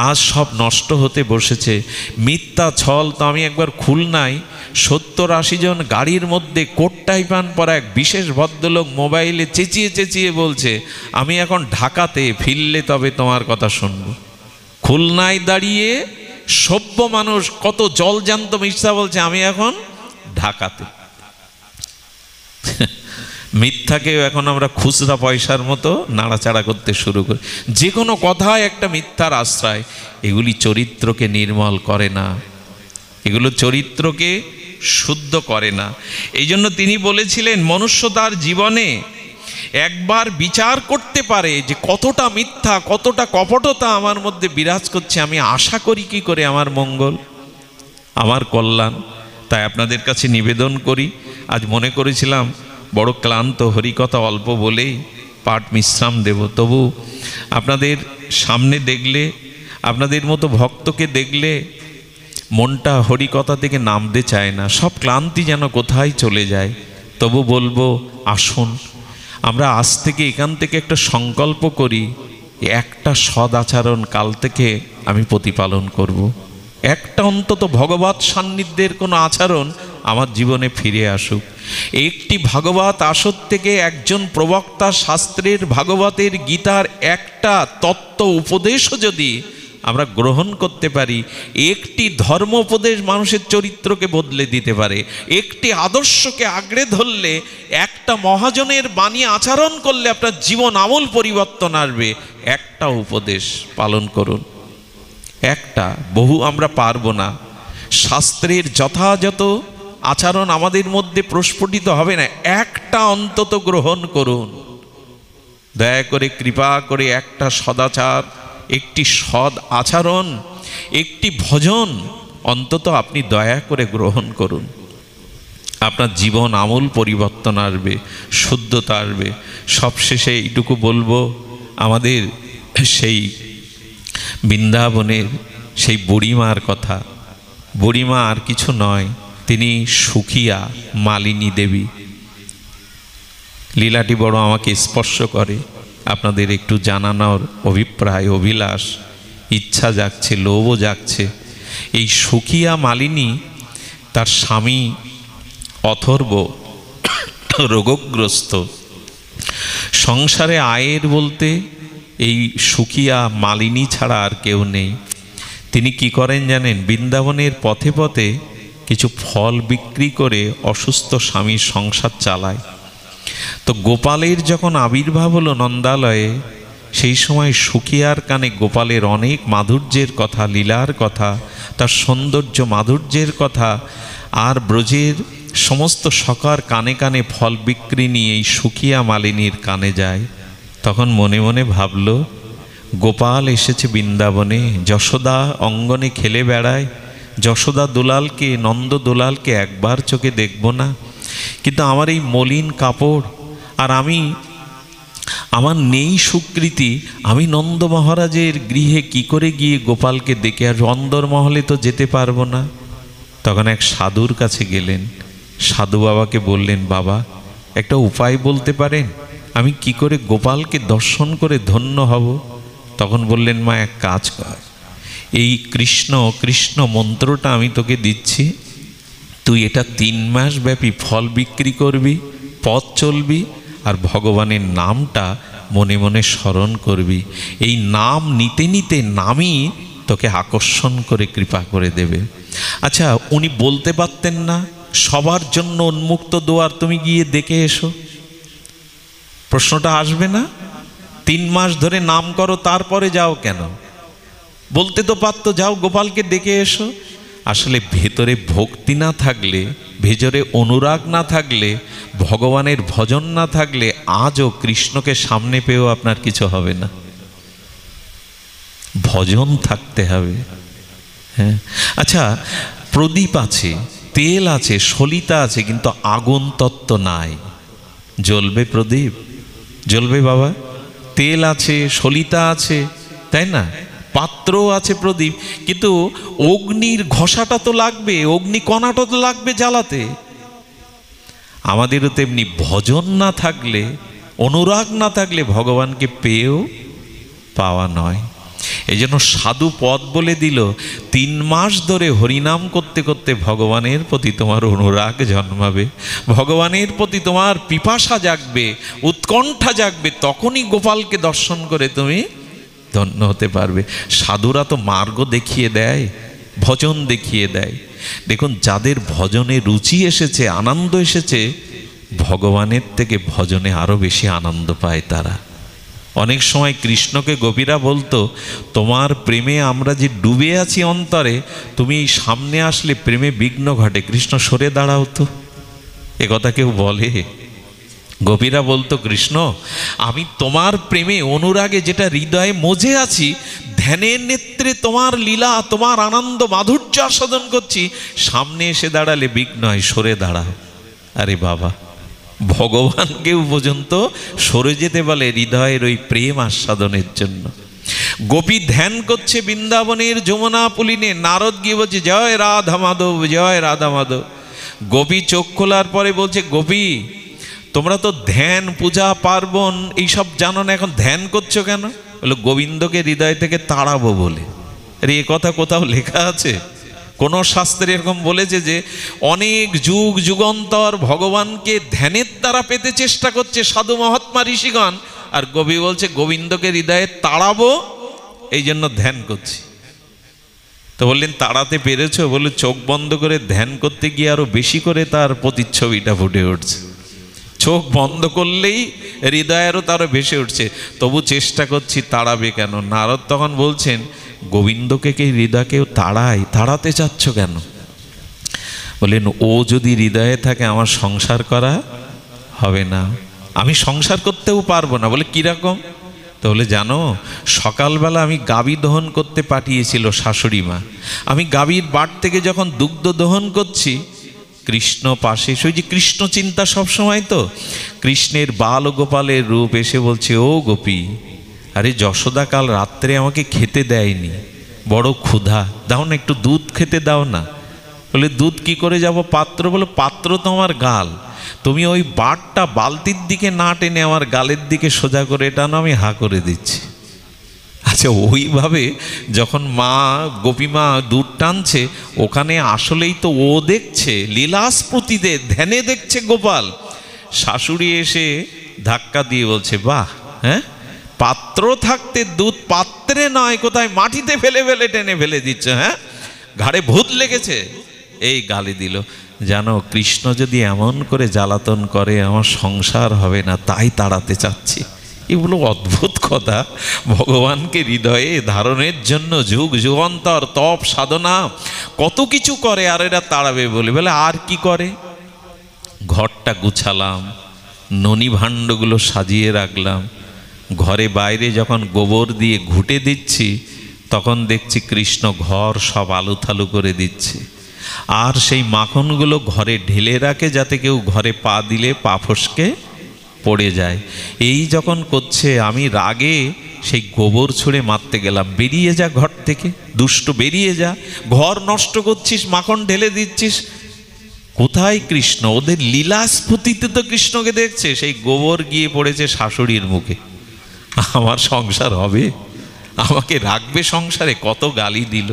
Speaker 1: আজ সব নষ্ট হতে বসেছে, মিথ্যা ছল। তো আমি একবার খুলনায় 70-80 জন গাড়ির মধ্যে কোট টাই প্যান্ট পরা এক বিশেষ ভদ্রলোক মোবাইলে চেঁচিয়ে চেঁচিয়ে বলছে আমি এখন ঢাকাতে, ফিরলে তবে তোমার কথা শুনব। খুলনায় দাঁড়িয়ে সভ্য মানুষ কত জলজান্ত মিথ্যা বলছে আমি এখন ঢাকাতে। মিথ্যাকেও এখন আমরা খুচরা পয়সার মতো নাড়াচাড়া করতে শুরু করি, যে কোনো কথায় একটা মিথ্যার আশ্রয়। এগুলি চরিত্রকে নির্মল করে না, এগুলো চরিত্রকে শুদ্ধ করে না। এই জন্য তিনি বলেছিলেন মনুষ্য তার জীবনে একবার বিচার করতে পারে যে কতটা মিথ্যা, কতটা কপটতা আমার মধ্যে বিরাজ করছে, আমি আশা করি কি করে আমার মঙ্গল, আমার কল্যাণ। তাই আপনাদের কাছে নিবেদন করি, আজ মনে করেছিলাম বড় ক্লান্ত, হরিকথা অল্প বলেই পাঠ বিশ্রাম দেব, তবু আপনাদের সামনে দেখলে, আপনাদের মতো ভক্তকে দেখলে মনটা হরিকথা থেকে নামতে চায় না, সব ক্লান্তি যেন কোথায় চলে যায়। তবু বলবো আসুন আমরা আজ থেকে এখান থেকে একটা সংকল্প করি, একটা সদ আচরণ কাল থেকে আমি প্রতিপালন করব। একটা অন্তত ভগবত সান্নিধ্যের কোনো আচরণ আমার জীবনে ফিরে আসুক। একটি ভাগবত আসর থেকে একজন প্রবক্তা শাস্ত্রের, ভাগবতের, গীতার একটা তত্ত্ব উপদেশও যদি আমরা গ্রহণ করতে পারি, একটি ধর্ম উপদেশ মানুষের চরিত্রকে বদলে দিতে পারে। একটি আদর্শকে আঁকড়ে ধরলে, একটা মহাজনের বাণী আচরণ করলে আপনার জীবন আমূল পরিবর্তন আসবে। একটা উপদেশ পালন করুন, একটা, বহু আমরা পারবো না। শাস্ত্রের যথাযথ আচরণ আমাদের মধ্যে প্রস্ফুটিত হবে না, একটা অন্তত গ্রহণ করুন। দয়া করে কৃপা করে একটা সদাচার, একটি সদ আচরণ, একটি ভজন অন্তত আপনি দয়া করে গ্রহণ করুন। আপনার জীবন আমূল পরিবর্তন আসবে, শুদ্ধতা আসবে। সবশেষে এইটুকু বলবো, আমাদের সেই বৃন্দাবনের সেই বুড়িমার কথা। বুড়িমা আর কিছু নয়, তিনি সুখিয়া মালিনী দেবী। লীলাটি বড় আমাকে স্পর্শ করে, আপনাদের একটু জানানোর অভিপ্রায়, অভিলাষ, ইচ্ছা জাগছে, লোভও জাগছে। এই সুখিয়া মালিনী, তার স্বামী অথর্ব রোগগ্রস্ত। সংসারে আয়ের বলতে এই সুখিয়া মালিনী ছাড়া আর কেউ নেই। তিনি কি করেন জানেন? বৃন্দাবনের পথে পথে কিছু ফল বিক্রি করে অসুস্থ স্বামীর সংসার চালায়। তো গোপালের যখন আবির্ভাব হলো নন্দালয়ে, সেই সময় সুখিয়ার কানে গোপালের অনেক মাধুর্যের কথা, লীলার কথা, তার সৌন্দর্য মাধুর্যের কথা, আর ব্রজের সমস্ত সখার কানে কানে ফল বিক্রি নিয়ে এই সুখিয়া মালিনীর কানে যায়। তখন মনে মনে ভাবল, গোপাল এসেছে বৃন্দাবনে, যশোদা অঙ্গনে খেলে বেড়ায়, যশোদা দুলালকে, নন্দ দুলালকে একবার চোখে দেখব না, কিন্তু আমার এই মলিন কাপড়, আর আমি আমার নেই স্বীকৃতি, আমি নন্দ মহারাজের গৃহে কি করে গিয়ে গোপালকে ডেকে আসবো? অন্দরমহলে তো যেতে পারবো না। তখন এক সাধুর কাছে গেলেন, সাধু বাবাকে বললেন, বাবা একটা উপায় বলতে পারেন, আমি কি করে গোপালকে দর্শন করে ধন্য হব? তখন বললেন, মা এক কাজ কর, এই কৃষ্ণ কৃষ্ণ মন্ত্রটা আমি তোকে দিচ্ছি, তুই এটা 3 মাস ব্যাপী ফল বিক্রি করবি, পথ চলবি, আর ভগবানের নামটা মনে মনে স্মরণ করবি। এই নাম নিতে নিতে নামই তোকে আকর্ষণ করে কৃপা করে দেবে। আচ্ছা, উনি বলতে পারতেন না সবার জন্য উন্মুক্ত দুয়ার, তুমি গিয়ে দেখে এসো? প্রশ্নটা আসবে না? 3 মাস ধরে নাম করো, তারপরে যাও কেন? বলতে তো পারতো, যাও গোপালকে ডেকে এসো। আসলে ভেতরে ভক্তি না থাকলে, ভেতরে অনুরাগ না থাকলে, ভগবানের ভজন না থাকলে আজও কৃষ্ণকে সামনে পেয়েও আপনার কিছু হবে না। ভজন থাকতে হবে। হ্যাঁ, আচ্ছা, প্রদীপ আছে, তেল আছে, সলিতা আছে, কিন্তু আগুন তত্ত্ব নাই। জ্বলবে প্রদীপ? জ্বলবে বাবা? তেল আছে, সলিতা আছে, তাই না? পাত্র আছে প্রদীপ, কিন্তু অগ্নির ঘষাটা তো লাগবে, অগ্নি কণাটা তো লাগবে জ্বালাতে। আমাদেরও তেমনি ভজন না থাকলে, অনুরাগ না থাকলে ভগবানকে পেয়েও পাওয়া নয়। এই জন্য সাধু পদ বলে দিল, 3 মাস ধরে হরিনাম করতে করতে ভগবানের প্রতি তোমার অনুরাগ জন্মাবে, ভগবানের প্রতি তোমার পিপাসা জাগবে, উৎকণ্ঠা জাগবে, তখনই গোপালকে দর্শন করে তুমি ধন্য হতে পারবে। সাধুরা তো মার্গ দেখিয়ে দেয়, ভজন দেখিয়ে দেয়। দেখুন, যাদের ভজনে রুচি এসেছে, আনন্দ এসেছে, ভগবানের থেকে ভজনে আরো বেশি আনন্দ পায় তারা। অনেক সময় কৃষ্ণকে গোপীরা বলতো, তোমার প্রেমে আমরা যে ডুবে আছি অন্তরে, তুমি সামনে আসলে প্রেমে বিঘ্ন ঘটে, কৃষ্ণ সরে দাঁড়াও তো। এ কথা কেউ বলে? গোপীরা বলতো, কৃষ্ণ আমি তোমার প্রেমে অনুরাগে যেটা হৃদয়ে মজে আছি, ধ্যানের নেত্রে তোমার লীলা, তোমার আনন্দ মাধুর্য আস্বাদন করছি, সামনে এসে দাঁড়ালে বিঘ্ন হয়, সরে দাঁড়াও। আরে বাবা, ভগবানকেও পর্যন্ত সরে যেতে বলে হৃদয়ের ওই প্রেম আস্বাদনের জন্য। গোপী ধ্যান করছে বৃন্দাবনের যমুনা পুলিনে, নারদ গিয়ে বলছে, জয় রাধা মাধব, জয় রাধা মাধব। গোপী চোখ খোলার পরে বলছে, গোপী তোমরা তো ধ্যান, পূজা, পার্বণ এইসব জানো না, এখন ধ্যান করছো কেন? বলে, গোবিন্দকে হৃদয় থেকে তাড়াবো বলে। আরে এ কথা কোথাও লেখা আছে? কোন শাস্ত্রে এরকম বলেছে যে অনেক যুগ যুগান্তর ভগবানকে ধ্যানের দ্বারা পেতে চেষ্টা করছে সাধু মহাত্মা ঋষিগণ, আর গোপী বলছে গোবিন্দকে হৃদয়ে তাড়াবো, এই জন্য ধ্যান করছি। তো বললেন, তাড়াতে পেরেছো? বলে, চোখ বন্ধ করে ধ্যান করতে গিয়ে আরো বেশি করে তার প্রতিচ্ছবিটা ফুটে উঠছে। চোখ বন্ধ করলেই হৃদয় আরো তারও ভেসে উঠছে, তবু চেষ্টা করছি, তাড়াবে কেন? নারদ তখন বলছেন, গোবিন্দকে কি হৃদয়কেও তাড়ায়? তাড়াতে চাচ্ছ কেন? বলেন, ও যদি হৃদয়ে থাকে আমার সংসার করা হবে না, আমি সংসার করতেও পারবো না। বলে, কিরকম? তো বলে, জানো সকালবেলা আমি গাভী দহন করতে পাঠিয়েছিল শাশুড়ি মা, আমি গাভীর বাট থেকে যখন দুগ্ধ দহন করছি, কৃষ্ণ পাশে, সেই যে কৃষ্ণ চিন্তা সবসময়, তো কৃষ্ণের বাল গোপালের রূপ এসে বলছে, ও গোপী, আরে যশোদা কাল রাত্রে আমাকে খেতে দেয়নি, বড় ক্ষুধা, দাও না একটু দুধ খেতে দাও না। বলে, দুধ কি করে যাব পাত্র? বলে, পাত্র তো আমার গাল, তুমি ওই বাটটা বালতির দিকে না টেনে আমার গালের দিকে সোজা করে টানো, আমি হা করে দিচ্ছি। আচ্ছা, ওইভাবে যখন মা গোপীমা দুধ টানছে, ওখানে আসলেই তো ও দেখছে লীলাস্ফূর্তিতে, ধ্যানে দেখছে গোপাল। শাশুড়ি এসে ধাক্কা দিয়ে বলছে, বাহ, হ্যাঁ, পাত্র থাকতে দুধ পাত্রে নয় কোথায় মাটিতে ফেলে ফেলে টেনে ফেলে দিচ্ছ, হ্যাঁ, ঘাড়ে ভূত লেগেছে, এই গালি দিল। জানো, কৃষ্ণ যদি এমন করে জ্বালাতন করে আমার সংসার হবে না, তাই তাড়াতে চাচ্ছি। এগুলো অদ্ভুত কথা। ভগবানকে হৃদয়ে ধারণের জন্য যুগ যুগান্তর তপ সাধনা কত কিছু করে, আর এরা তাড়াবে বলে। বলে, আর কি করে? ঘরটা গুছালাম, ননি ভাণ্ডগুলো সাজিয়ে রাখলাম, ঘরে বাইরে যখন গোবর দিয়ে ঘুঁটে দিচ্ছি, তখন দেখছি কৃষ্ণ ঘর সব আলুথালু করে দিচ্ছে, আর সেই মাখনগুলো ঘরে ঢেলে রাখে যাতে কেউ ঘরে পা দিলে পা ফসকে পড়ে যায়। এই যখন করছে আমি রাগে সেই গোবর ছুঁড়ে মারতে গেলাম, বেরিয়ে যা ঘর থেকে, দুষ্ট বেরিয়ে যা, ঘর নষ্ট করছিস, মাখন ঢেলে দিচ্ছিস। কোথায় কৃষ্ণ? ওদের লীলা স্ফূর্তিতে তো কৃষ্ণকে দেখছে। সেই গোবর গিয়ে পড়েছে শাশুড়ির মুখে। আমার সংসার হবে? আমাকে রাখবে সংসারে? কত গালি দিল।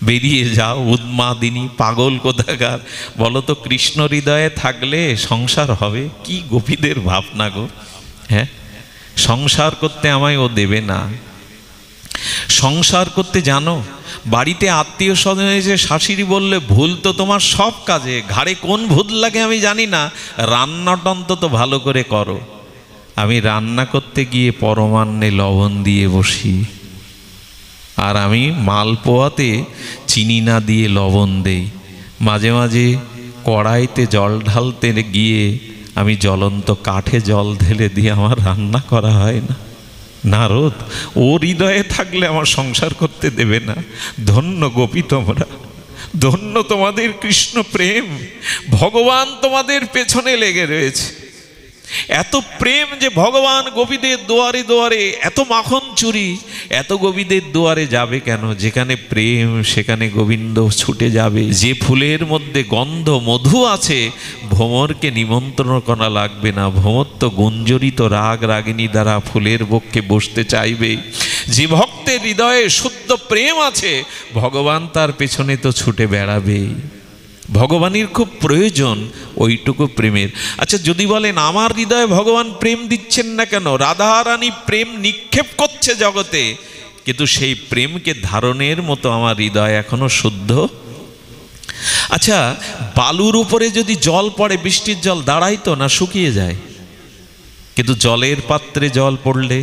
Speaker 1: বেরিয়ে যাও উন্মাদিনী, পাগল কোথাকার। বলো তো কৃষ্ণ হৃদয়ে থাকলে সংসার হবে? কি গোপীদের ভাবনা গো। হ্যাঁ, সংসার করতে আমায় ও দেবে না। সংসার করতে জানো, বাড়িতে আত্মীয় স্বজন এসে শাশুড়ি বললে ভুল তো তোমার সব কাজে, ঘাড়ে কোন ভূত লাগে আমি জানি না, রান্নাটা অন্তত ভালো করে করো। আমি রান্না করতে গিয়ে পরমান্নে লবণ দিয়ে বসি, আর আমি মালপোয়াতে চিনি না দিয়ে লবণ দেই। মাঝে মাঝে কড়াইতে জল ঢালতে গিয়ে আমি জ্বলন্ত কাঠে জল ঢেলে দিয়ে আমার রান্না করা হয় না। নারদ ও হৃদয়ে থাকলে আমার সংসার করতে দেবে না। ধন্য গোপী তোমরা, ধন্য তোমাদের কৃষ্ণ প্রেম। ভগবান তোমাদের পেছনে লেগে রয়েছে। এত প্রেম যে ভগবান গোপীদের দুয়ারে দুয়ারে, এত মাখন চুরি এত গোপীদের দুয়ারে যাবে কেন? যেখানে প্রেম সেখানে গোবিন্দ ছুটে যাবে। যে ফুলের মধ্যে গন্ধ মধু আছে, ভ্রমরকে নিমন্ত্রণ করা লাগবে না। ভ্রমর তো গুঞ্জরিত রাগ রাগিনী দ্বারা ফুলের বক্ষে বসতে চাইবে। যে ভক্তের হৃদয়ে শুদ্ধ প্রেম আছে, ভগবান তার পেছনে তো ছুটে বেড়াবে। ভগবানের খুব প্রয়োজন ওইটুকু প্রেমের। আচ্ছা, যদি বলেন আমার হৃদয়ে ভগবান প্রেম দিচ্ছেন না কেন? রাধারানী প্রেম নিক্ষেপ করছে জগতে, কিন্তু সেই প্রেমকে ধারণের মতো আমার হৃদয় এখনো শুদ্ধ। আচ্ছা, বালুর উপরে যদি জল পড়ে, বৃষ্টির জল দাঁড়ায় তো না, শুকিয়ে যায়। কিন্তু জলের পাত্রে জল পড়লে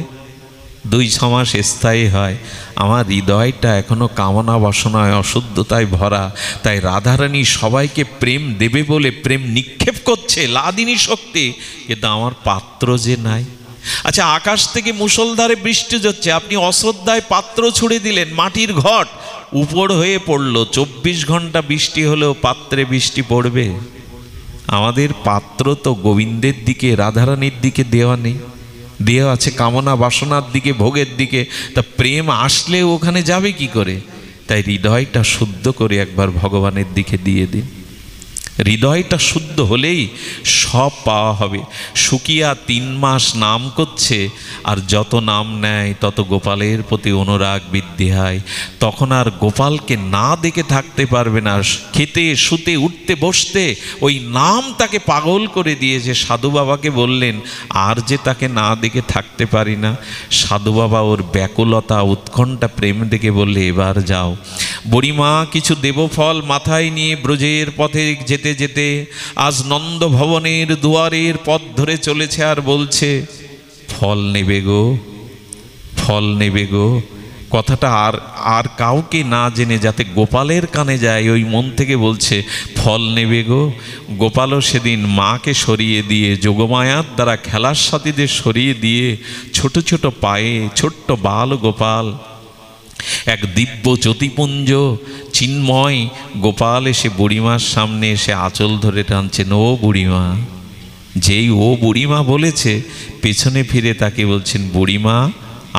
Speaker 1: 2-6 মাস স্থায়ী হয়। আমার হৃদয়টা এখনো কামনা বাসনায় অশুদ্ধতায় ভরা। তাই রাধারানী সবাইকে প্রেম দেবে বলে প্রেম নিক্ষেপ করছে, লাদিনী শক্তি, কিন্তু আমার পাত্র যে নাই। আচ্ছা, আকাশ থেকে মুষলধারে বৃষ্টি হচ্ছে, আপনি অশ্রদ্ধায় পাত্র ছুঁড়ে দিলেন, মাটির ঘট উপর হয়ে পড়ল। 24 ঘন্টা বৃষ্টি হলেও পাত্রে বৃষ্টি পড়বে? আমাদের পাত্র তো গোবিন্দের দিকে, রাধারানীর দিকে দেওয়া নেই, দেওয়া আছে কামনা বাসনার দিকে, ভোগের দিকে। তা প্রেম আসলে ওখানে যাবে কি করে? তাই হৃদয়টা শুদ্ধ করে একবার ভগবানের দিকে দিয়ে দিন। হৃদয়টা শুদ্ধ হলেই সব পাওয়া হবে। শুকিয়া 3 মাস নাম করছে, আর যত নাম নেয় তত গোপালের প্রতি অনুরাগ বৃদ্ধি হয়। তখন আর গোপালকে না দেখে থাকতে পারবে না। খেতে শুতে উঠতে বসতে ওই নাম তাকে পাগল করে দিয়েছে। সাধু বাবাকে বললেন, আর যে তাকে না দেখে থাকতে পারি না। সাধু বাবা ওর ব্যাকুলতা উৎকণ্ঠা প্রেম দেখে বললে, এবার যাও বুড়িমা, কিছু দেবফল মাথায় নিয়ে ব্রজের পথে যেতে যেতে আজ নন্দ ভবনের দুয়ারের পথ ধরে চলেছে, আর বলছে ফল নেবে গো, ফল নেবে গো। কথাটা আর কাউকে না জেনে যাতে গোপালের কানে যায়, ওই মন থেকে বলছে ফল নেবে গো। গোপালও সেদিন মাকে সরিয়ে দিয়ে, যোগমায়ার দ্বারা খেলার সাথীদের সরিয়ে দিয়ে, ছোট ছোট পায়ে ছোট্ট বাল গোপাল, এক দিব্য জ্যোতিপুঞ্জ চিন্ময় গোপাল এসে বুড়িমার সামনে এসে আঁচল ধরে টানছেন, ও বুড়িমা। যেই ও বুড়িমা বলেছে, পেছনে ফিরে তাকে বলছেন, বুড়িমা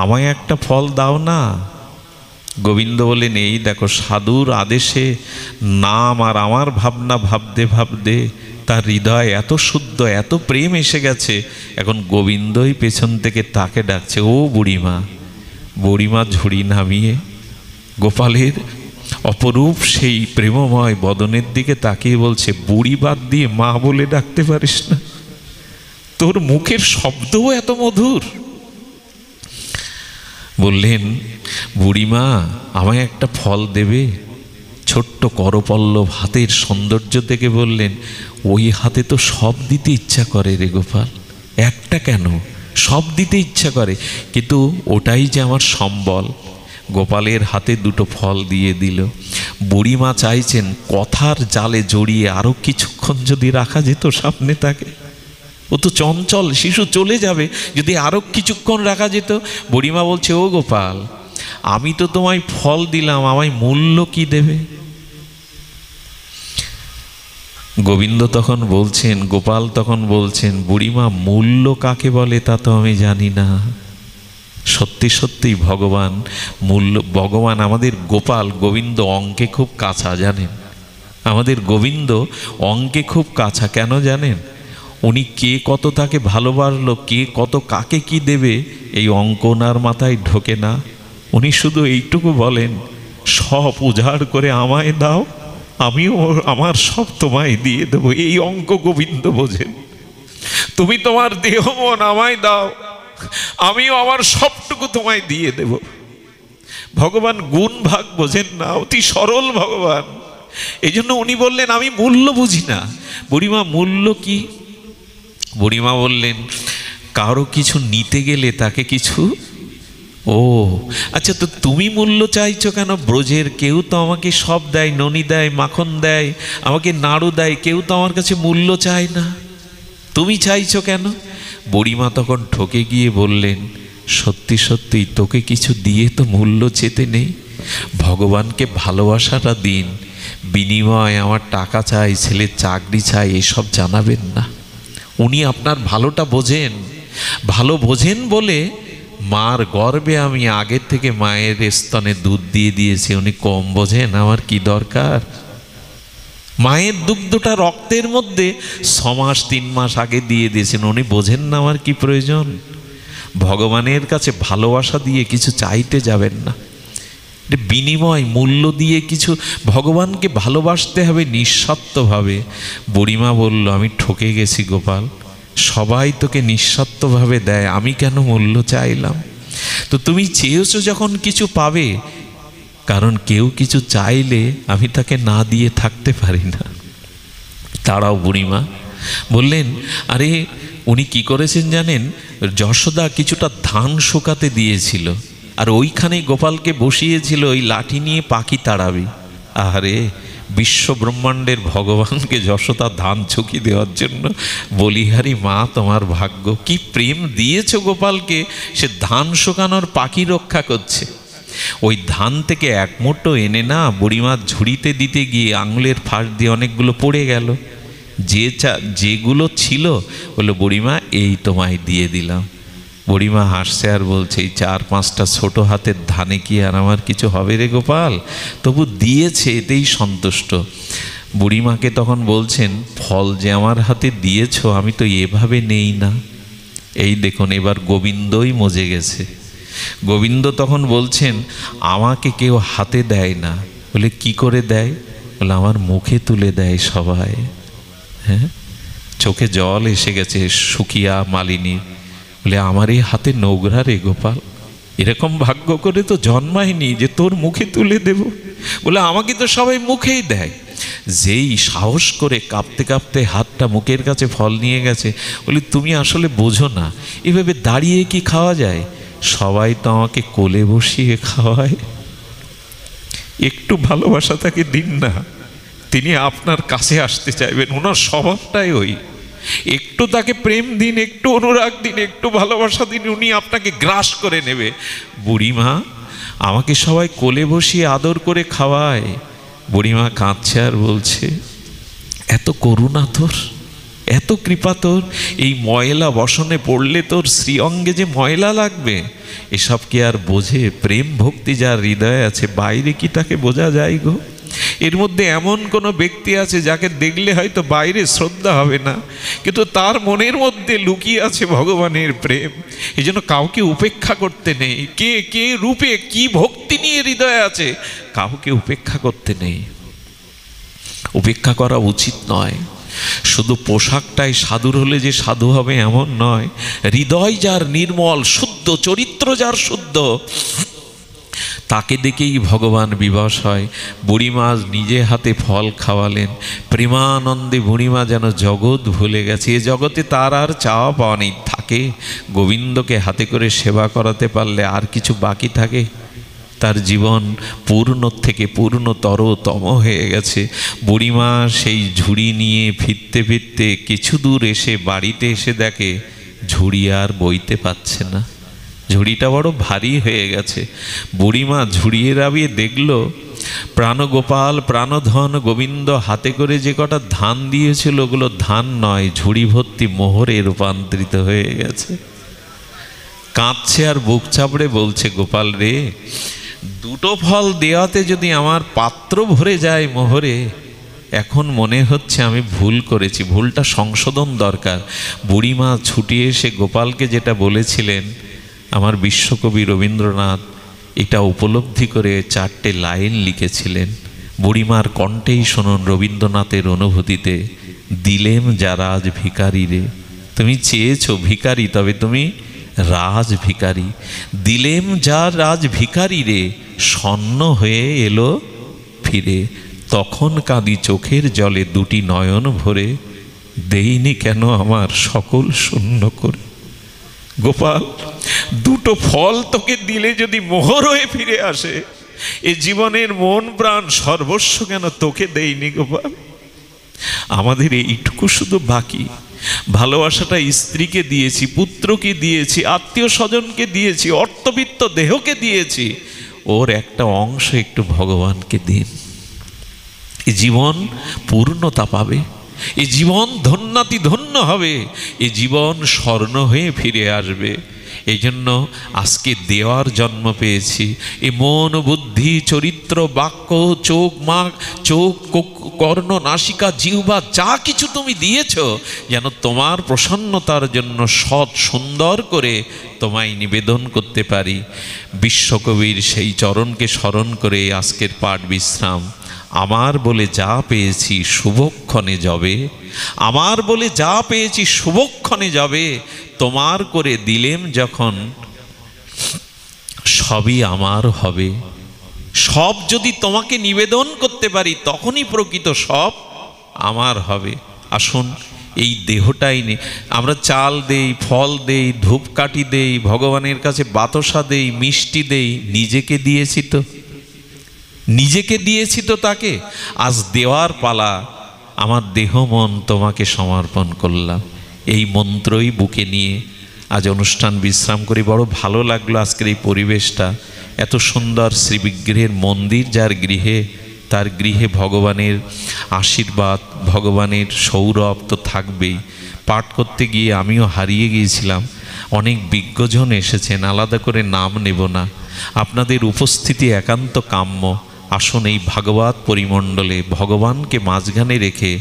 Speaker 1: আমায় একটা ফল দাও না। গোবিন্দ বলেন, এই দেখো সাধুর আদেশে নাম আর আমার ভাবনা ভাবতে ভাবতে তার হৃদয় এত শুদ্ধ, এত প্রেম এসে গেছে, এখন গোবিন্দই পেছন থেকে তাকে ডাকছে, ও বুড়িমা। বুড়িমা ঝুড়ি নামিয়ে গোপালের অপরূপ সেই প্রেমময় বদনের দিকে তাকিয়ে বলছে, বুড়ি বাদ দিয়ে মা বলে ডাকতে পারিস না? তোর মুখের শব্দও এত মধুর। বললেন, বুড়িমা আমায় একটা ফল দেবে? ছোট্ট করপল্লব হাতের সৌন্দর্য দেখে বললেন, ওই হাতে তো সব দিতে ইচ্ছা করে রে গোপাল, একটা কেন, সব দিতে ইচ্ছা করে, কিন্তু ওটাই যে আমার সম্বল। গোপালের হাতে 2টো ফল দিয়ে দিল। বুড়িমা চাইছেন কথার জালে জড়িয়ে আরও কিছুক্ষণ যদি রাখা যেত সামনে তাকে। ও তো চঞ্চল শিশু, চলে যাবে, যদি আরও কিছুক্ষণ রাখা যেত। বুড়িমা বলছে, ও গোপাল, আমি তো তোমায় ফল দিলাম, আমায় মূল্য কি দেবে? গোবিন্দ তখন বলছেন, গোপাল তখন বলছেন, বুড়িমা মূল্য কাকে বলে তা তো আমি জানি না। সত্যি সত্যি ভগবান আমাদের গোবিন্দ অঙ্কে খুব কাঁচা, জানেন? আমাদের গোবিন্দ অঙ্কে খুব কাঁচা। কেন জানেন? উনি কে কত তাকে ভালোবাসলো, কে কত কাকে কি দেবে, এই অঙ্ক ওনার মাথায় ঢোকে না। উনি শুধু এইটুকু বলেন, সব উজাড় করে আমায় দাও, আমিও আমার সব তোমায় দিয়ে দেবো। এই অঙ্ক গোবিন্দ বোঝেন। তুমি তোমার দেহ মন আমায় দাও, আমিও আমার সবটুকু তোমায় দিয়ে দেব। ভগবান গুণ ভাগ বোঝেন না, অতি সরল ভগবান। এই জন্য উনি বললেন, আমি মূল্য বুঝি না। বুড়িমা মূল্য কি? বুড়িমা বললেন, কারো কিছু নিতে গেলে তাকে কিছু, ও আচ্ছা, তো তুমি মূল্য চাইছো কেন? ব্রজের কেউ তো আমাকে সব দেয়, ননি দেয়, মাখন দেয়, আমাকে নাড়ু দেয়, কেউ তো আমার কাছে মূল্য চায় না, তুমি চাইছো কেন? বুড়িমা তখন ঠকে গিয়ে বললেন, সত্যি সত্যি তোকে কিছু দিয়ে তো মূল্য চেতে নেই। ভগবানকে ভালোবাসাটা দিন, বিনিময় আমার টাকা চাই, ছেলের চাকরি চাই, এসব জানাবেন না। উনি আপনার ভালোটা বোঝেন। ভালো বোঝেন বলে মার গর্বে আমি আগের থেকে মায়ের স্তনে দুধ দিয়ে দিয়েছি। উনি কম বোঝেন? আমার কি দরকার? মায়ের দুগ্ধটা রক্তের মধ্যে 6 মাস 3 মাস আগে দিয়ে দিয়েছেন। উনি বোঝেন না আমার কি প্রয়োজন? ভগবানের কাছে ভালোবাসা দিয়ে কিছু চাইতে যাবেন না, বিনিময় মূল্য দিয়ে কিছু। ভগবানকে ভালোবাসতে হবে নিঃস্বার্থভাবে। বুড়িমা বলল, আমি ঠকে গেছি গোপাল, সবাই তোকে নিঃস্বার্থভাবে দেয়, আমি কেন মূল্য চাইলাম? তো তুমি চেয়েছো যখন কিছু পাবে, কারণ কেউ কিছু চাইলে আমি তাকে না দিয়ে থাকতে পারি না। তারাও বুড়িমা বললেন, আরে উনি কি করেছেন জানেন? যশোদা কিছুটা ধান শুকাতে দিয়েছিল, আর ওইখানে গোপালকে বসিয়েছিল ওই লাঠি নিয়ে পাখি তাড়াবি। আরে বিশ্ব ব্রহ্মাণ্ডের ভগবানকে যশোদা ধান ছুকি দেওয়ার জন্য, বলিহারি মা তোমার ভাগ্য, কি প্রেম দিয়েছো গোপালকে, সে ধান শুকানোর পাখি রক্ষা করছে। ওই ধান থেকে এক মুঠো এনে না বুড়িমার ঝুড়িতে দিতে গিয়ে আঙুলের ফাঁস দিয়ে অনেকগুলো পড়ে গেল। যেগুলো ছিল বললো, বুড়িমা এই তোমায় দিয়ে দিলাম। বুড়িমা হাসছে আর বলছে, এই 4-5টা ছোট হাতের ধানে কি আর আমার কিছু হবে রে গোপাল? তবু দিয়েছে, এতেই সন্তুষ্ট। বুড়িমাকে তখন বলছেন, ফল যে আমার হাতে দিয়েছ আমি তো এভাবে নেই না। এই দেখুন, এবার গোবিন্দই মজে গেছে। গোবিন্দ তখন বলছেন, আমাকে কেউ হাতে দেয় না। বলে কি করে দেয়? বলে আমার মুখে তুলে দেয় সবাই। হ্যাঁ, চোখে জল এসে গেছে শুকিয়া মালিনী। বলে আমার এই হাতে নোংরা রে গোপাল, এরকম ভাগ্য করে তো জন্মায়নি যে তোর মুখে তুলে দেব। বলে আমাকে তো সবাই মুখেই দেয়। যেই সাহস করে কাঁপতে কাঁপতে হাতটা মুখের কাছে ফল নিয়ে গেছে, বলি তুমি আসলে বোঝো না, এভাবে দাঁড়িয়ে কি খাওয়া যায়? সবাই তো আমাকে কোলে বসিয়ে খাওয়ায়। একটু ভালোবাসা তাকে দিন না, তিনি আপনার কাছে আসতে চাইবেন। ওনার স্বভাবটাই ওই। একটু তাকে প্রেম দিন, একটু অনুরাগ দিন, একটু ভালোবাসা দিন, উনি আপনাকে গ্রাস করে নেবে। বুড়িমা আমাকে সবাই কোলে বসিয়ে আদর করে খাওয়ায়। বুড়িমা কাঁদছে আর বলছে, এত করুণা তোর, এত কৃপা তোর, এই ময়লা বসনে পড়লে তোর শ্রীঅঙ্গে যে ময়লা লাগবে, এসব কি আর বোঝে? প্রেম ভক্তি যার হৃদয়ে আছে, বাইরে কি তাকে বোঝা যায় গো? এর মধ্যে এমন কোনো ব্যক্তি আছে যাকে দেখলে হয়তো বাইরে শ্রদ্ধা হবে না, কিন্তু তার মনের মধ্যে লুকিয়ে আছে ভগবানের প্রেম। এই জন্য কাউকে উপেক্ষা করতে নেই। কে কে রূপে কি ভক্তি নিয়ে হৃদয়ে আছে, কাউকে উপেক্ষা করতে নেই। উপেক্ষা করা উচিত নয়। শুধু পোশাকটাই সাধুর হলে যে সাধু হবে এমন নয়। হৃদয় যার নির্মল, শুদ্ধ চরিত্র যার শুদ্ধ, তাকে দেখেই ভগবান বিবশ হয়। বুড়িমা নিজে হাতে ফল খাওয়ালেন। প্রেমানন্দে বুড়িমা যেন জগৎ ভুলে গেছে। এ জগতে তার আর চাওয়া পাওয়া নেই। থাকে গোবিন্দকে হাতে করে সেবা করাতে পারলে আর কিছু বাকি থাকে? তার জীবন পূর্ণ থেকে পূর্ণতরতম হয়ে গেছে। বুড়িমা সেই ঝুড়ি নিয়ে ফিরতে ফিরতে কিছু দূর এসে বাড়িতে এসে দেখে ঝুড়ি আর বইতে পারছে না, ঝুড়িটা বড় ভারী হয়ে গেছে। বুড়িমা ঝুড়িয়ে রাবিয়ে দেখলো প্রাণগোপাল প্রাণধন গোবিন্দ হাতে করে যে কটা ধান দিয়েছিল ওগুলো ধান নয়, ঝুড়ি ভর্তি মোহরে রূপান্তরিত হয়ে গেছে। কাঁদছে আর বুক চাপড়ে বলছে, গোপাল রে, দুটো ফল দেওয়াতে যদি আমার পাত্র ভরে যায় মোহরে, এখন মনে হচ্ছে আমি ভুল করেছি, ভুলটা সংশোধন দরকার। বুড়িমা ছুটে এসে গোপালকে যেটা বলেছিলেন, আমার বিশ্বকবি রবীন্দ্রনাথ এটা উপলব্ধি করে 4টে লাইন লিখেছিলেন। বুড়িমার কণ্ঠেই শুনুন রবীন্দ্রনাথের অনুভূতিতে। দিলেম যা রাজ ভিখারি রে, তুমি চেয়েছো ভিখারি, তবে তুমি রাজ ভিখারি। দিলেম যা রাজ ভিখারি রে, স্বর্ণ হয়ে এলো ফিরে। তখন কাঁদি চোখের জলে দুটি নয়ন ভরে, দেইনি কেন আমার সকল শূন্য করে। গোপাল, দুটো ফল তোকে দিলে যদি মোহর হয়ে ফিরে আসে, এ জীবনের মন প্রাণ সর্বস্ব কেন তোকে দেইনি গোপাল। আমাদের এইটুকু শুধু বাকি। ভালোবাসাটা স্ত্রীকে দিয়েছি, পুত্রকে দিয়েছি, আত্মীয় স্বজনকে দিয়েছি, অর্থবিত্ত দেহকে দিয়েছি, ওর একটা অংশ একটু ভগবানকে দিন। এই জীবন পূর্ণতা পাবে, এই জীবন ধন্যাতি ধন্য হবে, এই জীবন স্বর্ণ হয়ে ফিরে আসবে। এই জন্য আজকে দেওয়ার জন্ম পেয়েছি। এ মন বুদ্ধি চরিত্র বাক্য চোখ কর্ণ নাসিকা জিহ্বা যা কিছু তুমি দিয়েছ, যেন তোমার প্রসন্নতার জন্য সৎ সুন্দর করে তোমায় নিবেদন করতে পারি। বিশ্বকবির সেই চরণকে স্মরণ করে আজকের পাঠ বিশ্রাম। আমার বলে যা পেয়েছি শুভক্ষণে যাবে, আমার বলে যা পেয়েছি শুভক্ষণে যাবে। তোমার করে দিলেম যখন সবই আমার হবে। সব যদি তোমাকে নিবেদন করতে পারি তখনই প্রকৃত সব আমার হবে। আসুন এই দেহটাই নেই, আমরা চাল দেই, ফল দেই, ধূপকাঠি দেই, ভগবানের কাছে বাতাসা দেই, মিষ্টি দেই, নিজেকে দিয়েছি তো, নিজেকে দিয়েছি তো তাকে। আজ দেওয়ার পালা, আমার দেহ মন তোমাকে সমর্পণ করলাম। এই মন্ত্রই বুকে নিয়ে আজ অনুষ্ঠান বিশ্রাম করি। বড় ভালো লাগলো আজকের এই পরিবেশটা, এত সুন্দর শ্রীবিগ্রহের মন্দির যার গৃহে, তার গৃহে ভগবানের আশীর্বাদ, ভগবানের সৌরভ তো থাকবেই। পাঠ করতে গিয়ে আমিও হারিয়ে গিয়েছিলাম। অনেক বিজ্ঞজন এসেছেন, আলাদা করে নাম নেব না, আপনাদের উপস্থিতি একান্ত কাম্য। আসুন এই ভাগবত পরিমণ্ডলে ভগবানকে মাঝখানে রেখে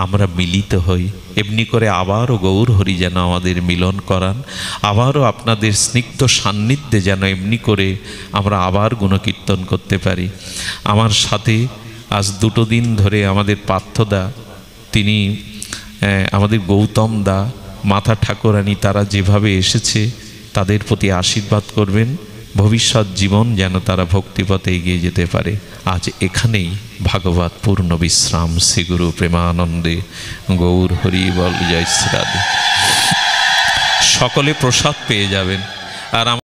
Speaker 1: আমরা মিলিত হই। এমনি করে আবারও গৌর হরি যেন আমাদের মিলন করান, আবারও আপনাদের স্নিগ্ধ সান্নিধ্যে যেন এমনি করে আমরা আবার গুণকীর্তন করতে পারি। আমার সাথে আজ 2 দিন ধরে আমাদের পার্থদা, তিনি আমাদের গৌতম দা, মাতা ঠাকুরানী, তারা যেভাবে এসেছে তাদের প্রতি আশীর্বাদ করবেন, ভবিষ্যৎ জীবন যেন তারা ভক্তিপথে এগিয়ে যেতে পারে। আজ এখানেই ভাগবত পূর্ণ বিশ্রাম। শ্রী গুরু প্রেমানন্দে গৌর হরি বল, জয় শ্রী রাধে। সকলে প্রসাদ পেয়ে যাবেন। আর